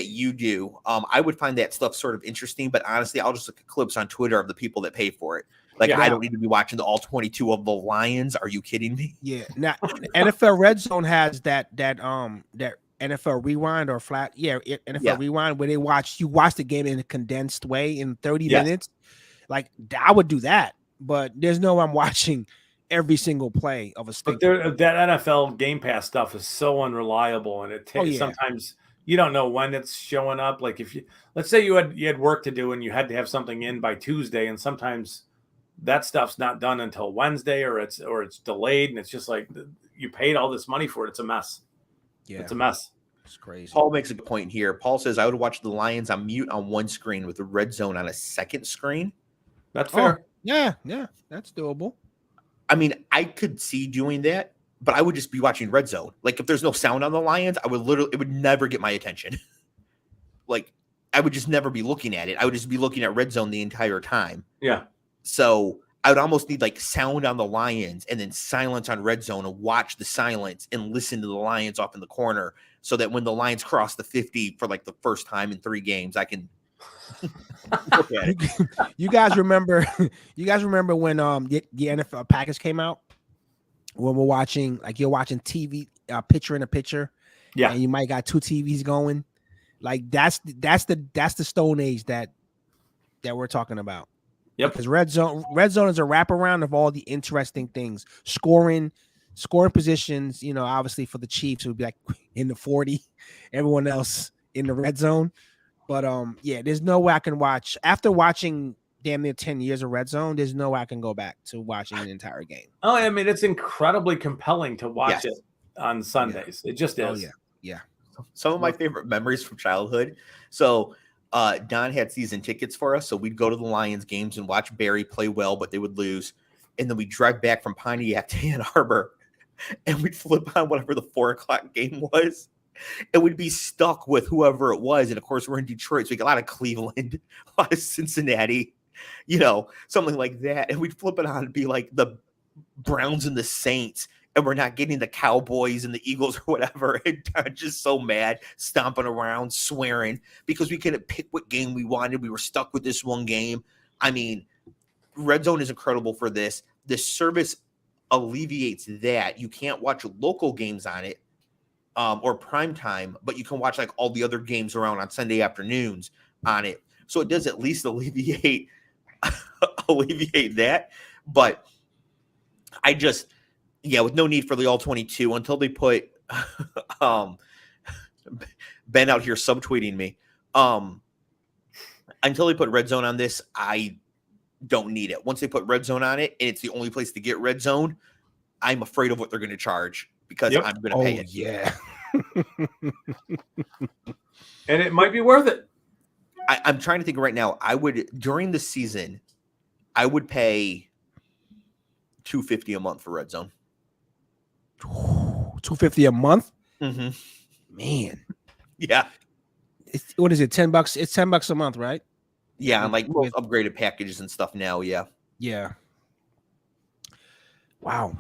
you do. I would find that stuff sort of interesting, but honestly, I'll just look at clips on Twitter of the people that pay for it. Like, I don't need to be watching the all 22 of the Lions. Are you kidding me? Yeah. Now, NFL Red Zone has that NFL Rewind or flat. Yeah, NFL Rewind where you watch the game in a condensed way in 30 minutes. Like, I would do that, but there's no way I'm watching every single play of a stick. But that NFL Game Pass stuff is so unreliable, and it takes sometimes you don't know when it's showing up. Like, if let's say you had work to do and you had to have something in by Tuesday, and sometimes that stuff's not done until Wednesday, or it's delayed, and it's just like you paid all this money for it. It's a mess. Yeah, it's a mess. It's crazy. Paul makes a good point here. Paul says I would watch the Lions on mute on one screen with the Red Zone on a second screen. That's fair. Yeah, that's doable. I mean, I could see doing that, but I would just be watching Red Zone. Like, if there's no sound on the Lions, it would never get my attention. Like, I would just never be looking at it. I would just be looking at Red Zone the entire time. Yeah. So I would almost need like sound on the Lions and then silence on Red Zone and watch the silence and listen to the Lions off in the corner so that when the Lions cross the 50 for like the first time in 3 games, I can look at it. You guys remember when the NFL package came out? When we're watching, like, you're watching TV picture in a picture. Yeah. And you might got 2 TVs going. Like, that's the Stone Age that we're talking about. Yep. Because Red Zone is a wraparound of all the interesting things. Scoring positions, obviously for the Chiefs, it would be like in the 40, everyone else in the red zone. But there's no way I can watch after watching damn near 10 years of Red Zone. There's no way I can go back to watching an entire game. Oh, I mean, it's incredibly compelling to watch it on Sundays. Yeah. It just is. Oh, yeah. Some of my favorite memories from childhood. So Don had season tickets for us, so we'd go to the Lions games and watch Barry play well, but they would lose. And then we'd drive back from Pontiac to Ann Arbor, and we'd flip on whatever the 4:00 game was, and we'd be stuck with whoever it was. And of course, we're in Detroit, so we get a lot of Cleveland, a lot of Cincinnati, something like that. And we'd flip it on and be like the Browns and the Saints, and we're not getting the Cowboys and the Eagles or whatever. And I'm just so mad, stomping around, swearing, because we couldn't pick what game we wanted. We were stuck with this one game. I mean, Red Zone is incredible for this. This service alleviates that. You can't watch local games on it or prime time, but you can watch like all the other games around on Sunday afternoons on it. So it does at least alleviate that. But I just... Yeah, with no need for the all 22 until they put Ben out here subtweeting me. Until they put Red Zone on this, I don't need it. Once they put Red Zone on it, and it's the only place to get Red Zone, I'm afraid of what they're going to charge because I'm going to pay it. Yeah. And it might be worth it. I'm trying to think right now. During the season, I would pay $250 a month for Red Zone. $250 a month. Mm-hmm. Man, yeah. What is it? $10? It's $10 a month, right? Yeah, and like most upgraded packages and stuff now. Yeah. Wow.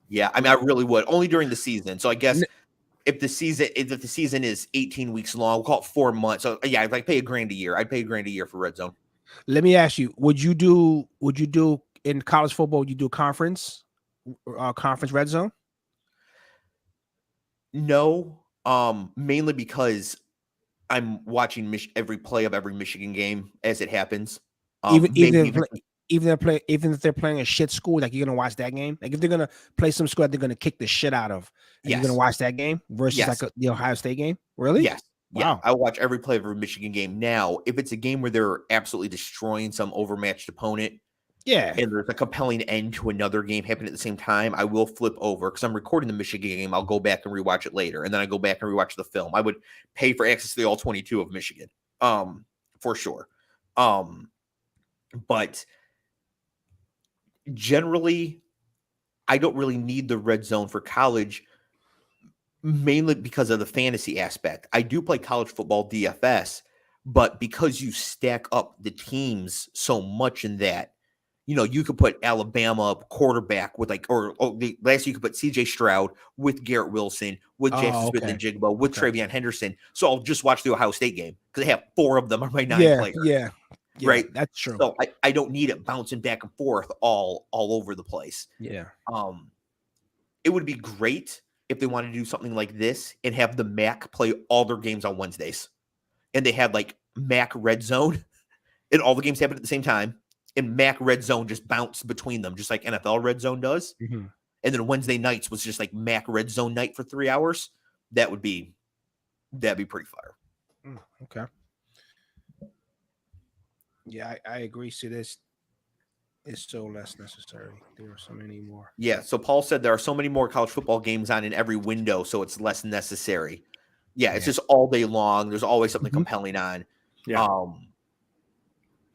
Yeah, I mean, I really would only during the season. So I guess if the season is 18 weeks long, we'll call it 4 months. So yeah, if I pay $1,000 a year, I'd pay $1,000 a year for Red Zone. Let me ask you: Would you do in college football? Would you do conference Red Zone? No, mainly because I'm watching every play of every Michigan game as it happens. Even Maybe even if they're playing a shit school, like you're gonna watch that game. Like if they're gonna play some school that they're gonna kick the shit out of, and you're gonna watch that game versus like the Ohio State game. Really? Yes. Yeah. Wow. I watch every play of every Michigan game. Now, if it's a game where they're absolutely destroying some overmatched opponent, yeah, and there's a compelling end to another game happening at the same time, I will flip over because I'm recording the Michigan game. I'll go back and rewatch it later, and then I go back and rewatch the film. I would pay for access to the all 22 of Michigan, for sure. But generally, I don't really need the red zone for college, mainly because of the fantasy aspect. I do play college football DFS, but because you stack up the teams so much in that, you could put Alabama quarterback with last year you could put CJ Stroud with Garrett Wilson, with Jackson Smith and Jigbo, with Travion Henderson. So I'll just watch the Ohio State game because they have 4 of them on my 9 players. Yeah, right. That's true. So I don't need it bouncing back and forth all over the place. Yeah. It would be great if they wanted to do something like this and have the MAC play all their games on Wednesdays, and they had like MAC Red Zone, and all the games happen at the same time. And MAC Red Zone just bounced between them, just like NFL Red Zone does. Mm-hmm. And then Wednesday nights was just like MAC Red Zone night for 3 hours. That'd be pretty fire. Okay. Yeah, I agree. See, this is so less necessary. There are so many more. Yeah. So Paul said there are so many more college football games on in every window, so it's less necessary. Yeah, it's just all day long. There's always something compelling on. Yeah.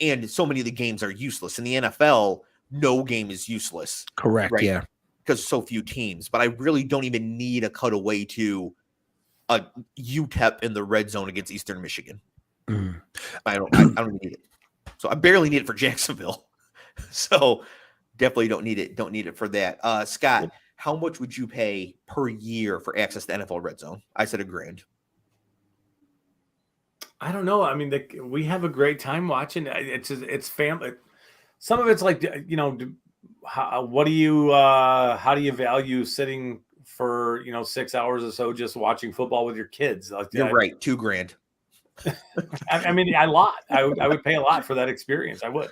And so many of the games are useless. In the NFL, no game is useless. Correct. Right? Yeah. Because so few teams. But I really don't even need a cutaway to a UTEP in the red zone against Eastern Michigan. Mm. I don't even need it. So I barely need it for Jacksonville. So definitely don't need it. Don't need it for that. Scott, how much would you pay per year for access to NFL Red Zone? I said $1,000. I don't know. I mean, we have a great time watching. It's family. Some of it's like, how do you value sitting for 6 hours or so just watching football with your kids? Like, you're right, $2,000. I mean, I would pay a lot for that experience. I would.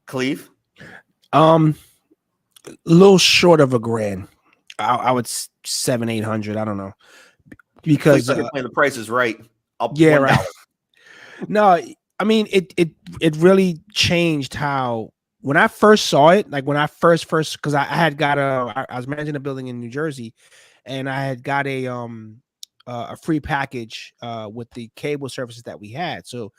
Cleve? A little short of $1,000. I would 700-800. I don't know, because the price is right. Right. No, I mean it really changed how when I first saw it. Like when I first because I had got I was managing a building in New Jersey, and I had got a free package with the cable services that we had. So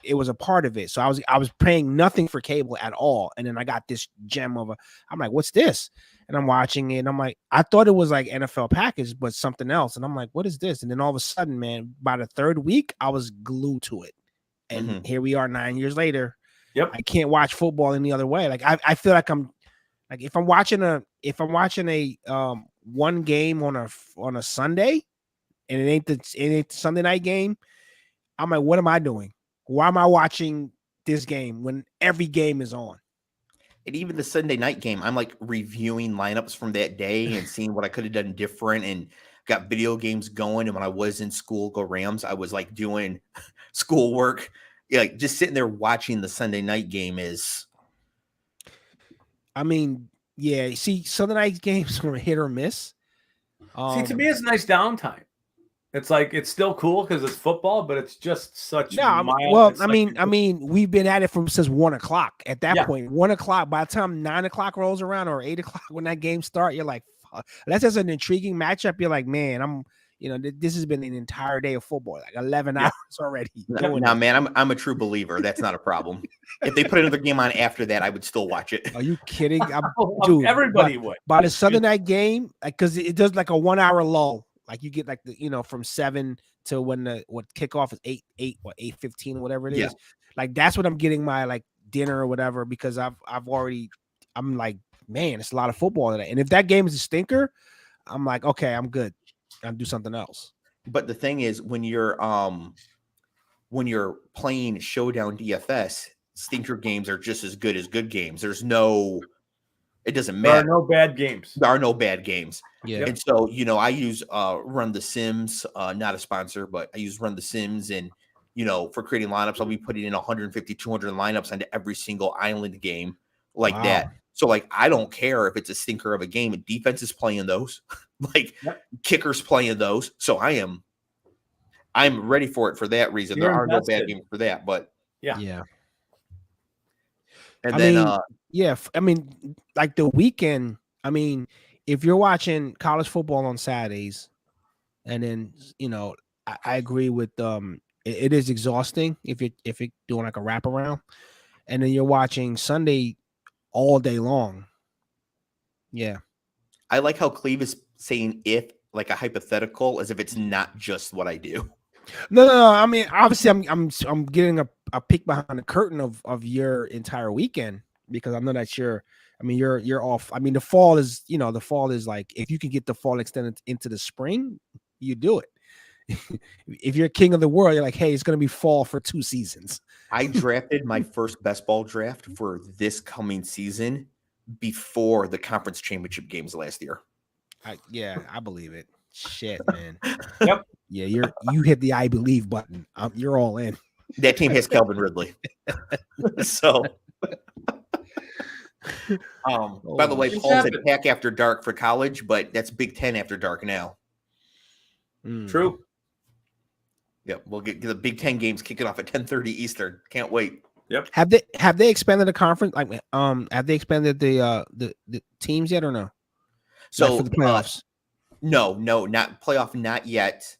it was a part of it. So I was paying nothing for cable at all. And then I got this gem I'm like, what's this? And I'm watching it. And I'm like, I thought it was like NFL package, but something else. And I'm like, what is this? And then all of a sudden, man, by the 3rd week, I was glued to it. And here we are 9 years later. Yep. I can't watch football any other way. Like I feel like I'm like, if I'm watching a one game on a Sunday, and it ain't the Sunday night game, I'm like, what am I doing? Why am I watching this game when every game is on? And even the Sunday night game, I'm like reviewing lineups from that day and seeing what I could have done different, and got video games going. And when I was in school, go Rams, I was like doing schoolwork. Yeah, like just sitting there watching the Sunday night game is. I mean, yeah. See, Sunday night games are hit or miss. See, to me, it's nice downtime. It's like it's still cool because it's football, but it's just such. I mean, we've been at it since 1 o'clock. At that point, 1 o'clock. By the time 9 o'clock rolls around or 8 o'clock when that game starts, you're like, fuck. That's just an intriguing matchup. You're like, man, this has been an entire day of football, like 11 hours already. No, man, I'm a true believer. That's not a problem. If they put another game on after that, I would still watch it. Are you kidding? Dude, everybody would. By the Sunday night game, because it does like a 1 hour lull. Like you get like from 7 to when kickoff is 8:15 or whatever it is. Like that's what I'm getting my like dinner or whatever, because I'm like, man, it's a lot of football today. And if that game is a stinker, I'm like, okay, I'm good. I'll do something else. But the thing is, when you're playing Showdown DFS, stinker games are just as good as good games. It doesn't There are matter. no bad games. There are no bad games. Yeah. And so, I use Run the Sims, not a sponsor, but I use Run the Sims. And, for creating lineups, I'll be putting in 150, 200 lineups onto every single island game like that. So, like, I don't care if it's a stinker of a game. Defense is playing those. Like, kickers playing those. So I'm ready for it for that reason. There are no bad games for that. But, yeah. And I mean, like the weekend, I mean, if you're watching college football on Saturdays, and then, I agree with it is exhausting if you're doing like a wraparound, and then you're watching Sunday all day long. Yeah. I like how Clev is saying if like a hypothetical as if it's not just what I do. No. I mean, obviously, I'm getting a peek behind the curtain of your entire weekend, because I know that you're off. I mean, the fall is like, if you can get the fall extended into the spring, you do it. If you're king of the world, you're like, hey, it's going to be fall for 2 seasons. I drafted my first best ball draft for this coming season before the conference championship games last year. I believe it. Shit, man. Yep. Yeah, you hit the I believe button. You're all in. That team has Calvin Ridley. So, by the way, Paul said Pack After Dark for college, but that's Big Ten After Dark now. True. Yep, we'll get the Big Ten games kicking off at 10:30 Eastern. Can't wait. Yep. Have they expanded the conference? Like, have they expanded the teams yet or no? So like for the playoffs. No, not playoff, not yet.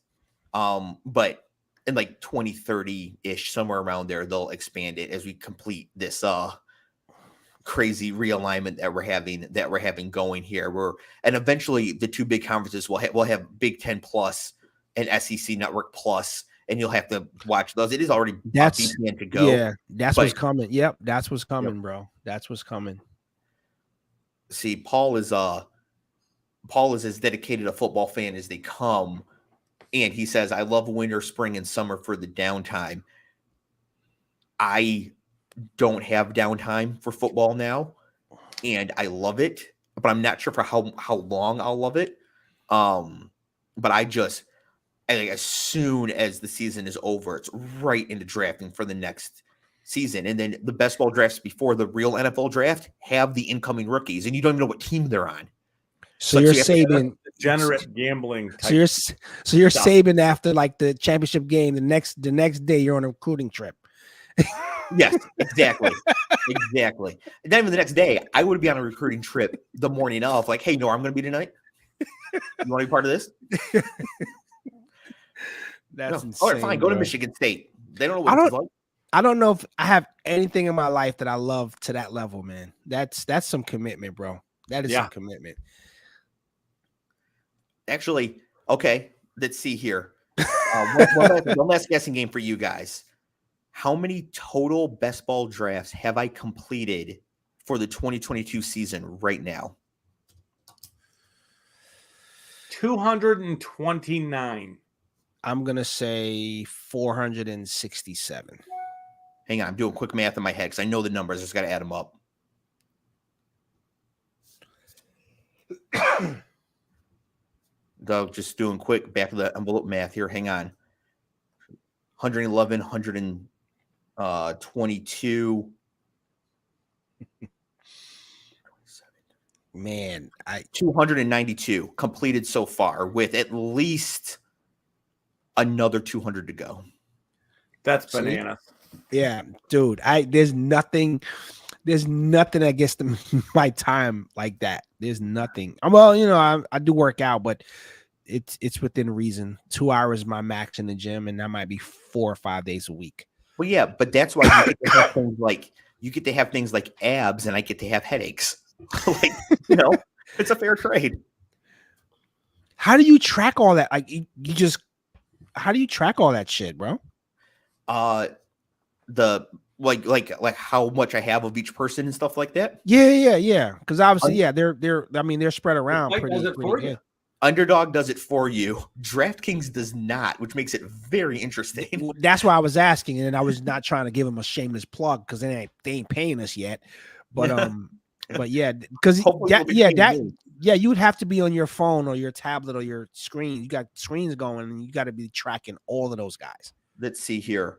But in like 2030-ish, somewhere around there, they'll expand it as we complete this crazy realignment that we're having going here. And eventually the 2 big conferences will have Big Ten Plus and SEC Network Plus, and you'll have to watch those. It is already BTN to go. Yeah, what's coming. Yep, that's what's coming, bro. That's what's coming. See, Paul is as dedicated a football fan as they come. And he says, I love winter, spring, and summer for the downtime. I don't have downtime for football now, and I love it, but I'm not sure for how long I'll love it. But as soon as the season is over, it's right into drafting for the next season. And then the best ball drafts before the real NFL draft have the incoming rookies, and you don't even know what team they're on. So you're saving degenerate gambling. So you're saving after like the championship game. The next day you're on a recruiting trip. Yes, exactly. Exactly. And then even the next day, I would be on a recruiting trip the morning of, like, hey, Nora, I'm going to be tonight. You want to be part of this? That's insane. All right, fine. Go to Michigan State. They don't know what it's like. I don't know if I have anything in my life that I love to that level, man. That's some commitment, bro. That is some commitment. Actually, okay, let's see here. One last guessing game for you guys. How many total best ball drafts have I completed for the 2022 season right now? 229. I'm going to say 467. Hang on, I'm doing quick math in my head because I know the numbers. I just got to add them up. Doug, just doing quick back of the envelope math here. Hang on. 111, 122. Man, 292 completed so far with at least another 200 to go. That's bananas. Yeah, dude. There's nothing that gets to my time like that. There's nothing. Well, I do work out, but it's within reason. 2 hours my max in the gym, and that might be 4 or 5 days a week. Well, yeah, but that's why you get to have things like abs, and I get to have headaches. Like, it's a fair trade. How do you track all that? Like, how do you track all that shit, bro? The like how much I have of each person and stuff like that. Yeah. Because obviously, they're spread around pretty good. Underdog does it for you. DraftKings does not, which makes it very interesting. That's why I was asking, and I was not trying to give them a shameless plug because they ain't paying us yet. But But yeah, because Hopefully we'll be playing games. you would have to be on your phone or your tablet or your screen. You got screens going, and you got to be tracking all of those guys. Let's see here.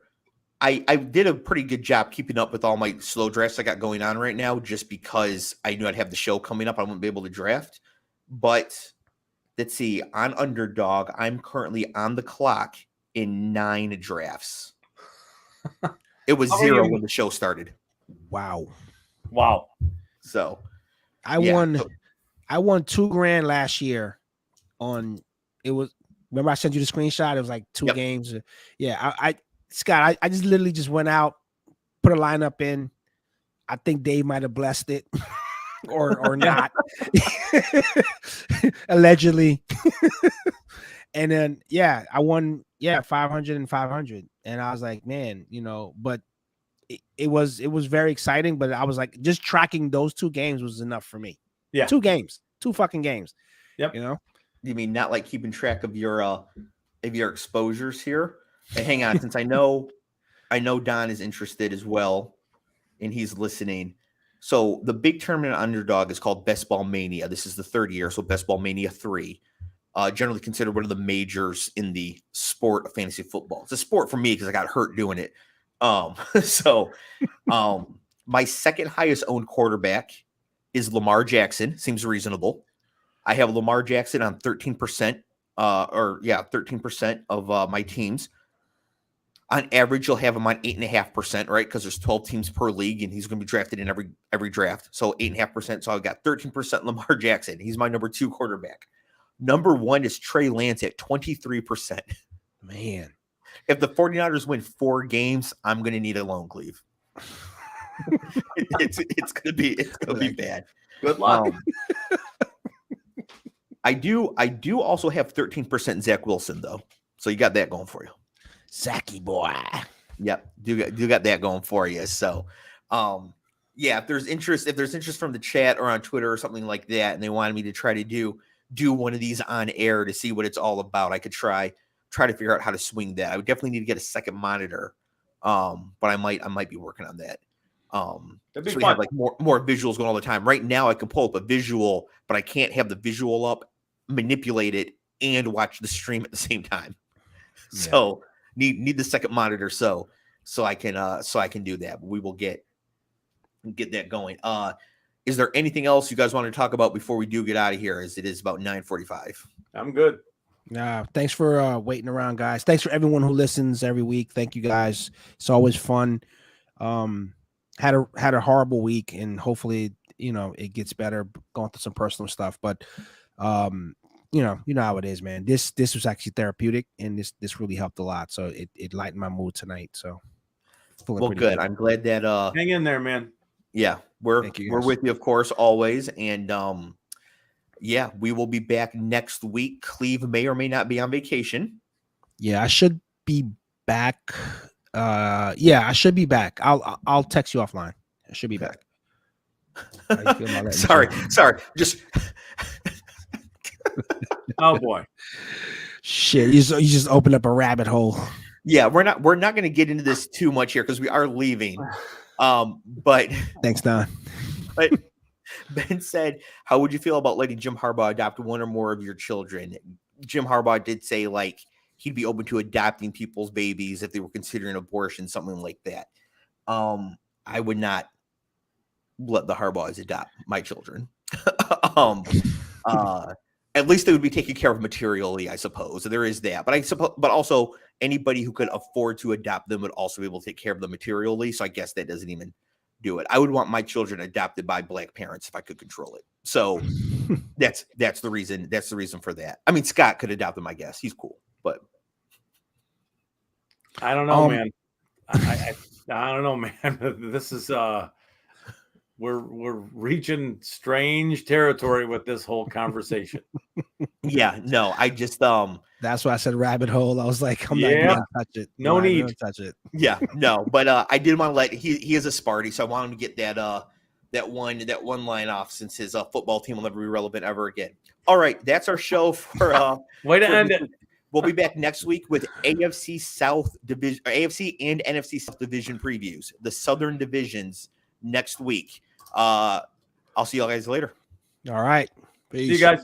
I did a pretty good job keeping up with all my slow drafts I got going on right now, just because I knew I'd have the show coming up. I wouldn't be able to draft. But let's see. On Underdog, I'm currently on the clock in 9 drafts. It was 0 when the show started. Wow. So I won $2,000 last year on it was remember I sent you the screenshot. It was like 2 games. Yeah, Scott, I just literally just went out, put a lineup in. I think Dave might have blessed it or not. Allegedly. And then I won 500 and 500. And I was like, man, but it was very exciting, but I was like, just tracking those 2 games was enough for me. Yeah. 2 games, 2 fucking games. Yep. You mean not like keeping track of your exposures here? And hang on, since I know Don is interested as well, and he's listening. So the big tournament Underdog is called Best Ball Mania. This is the 3rd year, so Best Ball Mania 3. Generally considered one of the majors in the sport of fantasy football. It's a sport for me because I got hurt doing it. My second highest owned quarterback is Lamar Jackson. Seems reasonable. I have Lamar Jackson on 13%, 13% of my teams. On average, you'll have him on 8.5%, right? Because there's 12 teams per league, and he's going to be drafted in every draft. So 8.5%. So I've got 13% Lamar Jackson. He's my number 2 quarterback. Number 1 is Trey Lance at 23%. Man, if the 49ers win 4 games, I'm going to need a loan, Clev. it's going to be bad. Good luck. I do also have 13% Zach Wilson though, so you got that going for you. Zachy boy. Yep, do got that going for you. So, if there's interest from the chat or on Twitter or something like that, and they wanted me to try to do one of these on air to see what it's all about, I could try to figure out how to swing that. I would definitely need to get a second monitor, but I might be working on that. That'd be so we fun. have like more visuals going all the time. Right now, I can pull up a visual, but I can't have the visual up, manipulate it, and watch the stream at the same time. Yeah. So need the second monitor so I can do that. But we will get that going. Is there anything else you guys want to talk about before we do get out of here? As it is about 9:45. I'm good. Thanks for waiting around, guys. Thanks for everyone who listens every week. Thank you, guys. It's always fun. Had a horrible week, and hopefully, it gets better. Going through some personal stuff, but you know how it is, man. This was actually therapeutic, and this really helped a lot. So it lightened my mood tonight. So well, good. I'm glad that hang in there, man. Yeah, we're with you, of course, always. And we will be back next week. Cleve may or may not be on vacation. Yeah, I should be back. I should be back. I'll text you offline. I should be back. Sorry. Just oh boy. Shit, you just opened up a rabbit hole. Yeah, we're not going to get into this too much here because we are leaving. But thanks, Don. But Ben said, "How would you feel about letting Jim Harbaugh adopt one or more of your children?" Jim Harbaugh did say like he'd be open to adopting people's babies if they were considering abortion, something like that. I would not let the Harbaughs adopt my children. At least they would be taken care of materially, I suppose. So there is that. But also anybody who could afford to adopt them would also be able to take care of them materially. So I guess that doesn't even do it. I would want my children adopted by Black parents if I could control it. So that's the reason. That's the reason for that. I mean, Scott could adopt them, I guess. He's cool, but I don't know, man. I don't know, man. This is we're reaching strange territory with this whole conversation. Yeah, no, I just that's why I said rabbit hole. I was like, I'm not gonna touch it. No need to touch it. Yeah, no, but I did want to let he is a Sparty, so I wanted to get that one line off since his football team will never be relevant ever again. All right, that's our show for way to end it. We'll be back next week with AFC South division, or AFC and NFC South division previews. The Southern divisions next week. I'll see you guys later. All right. Peace. See you guys.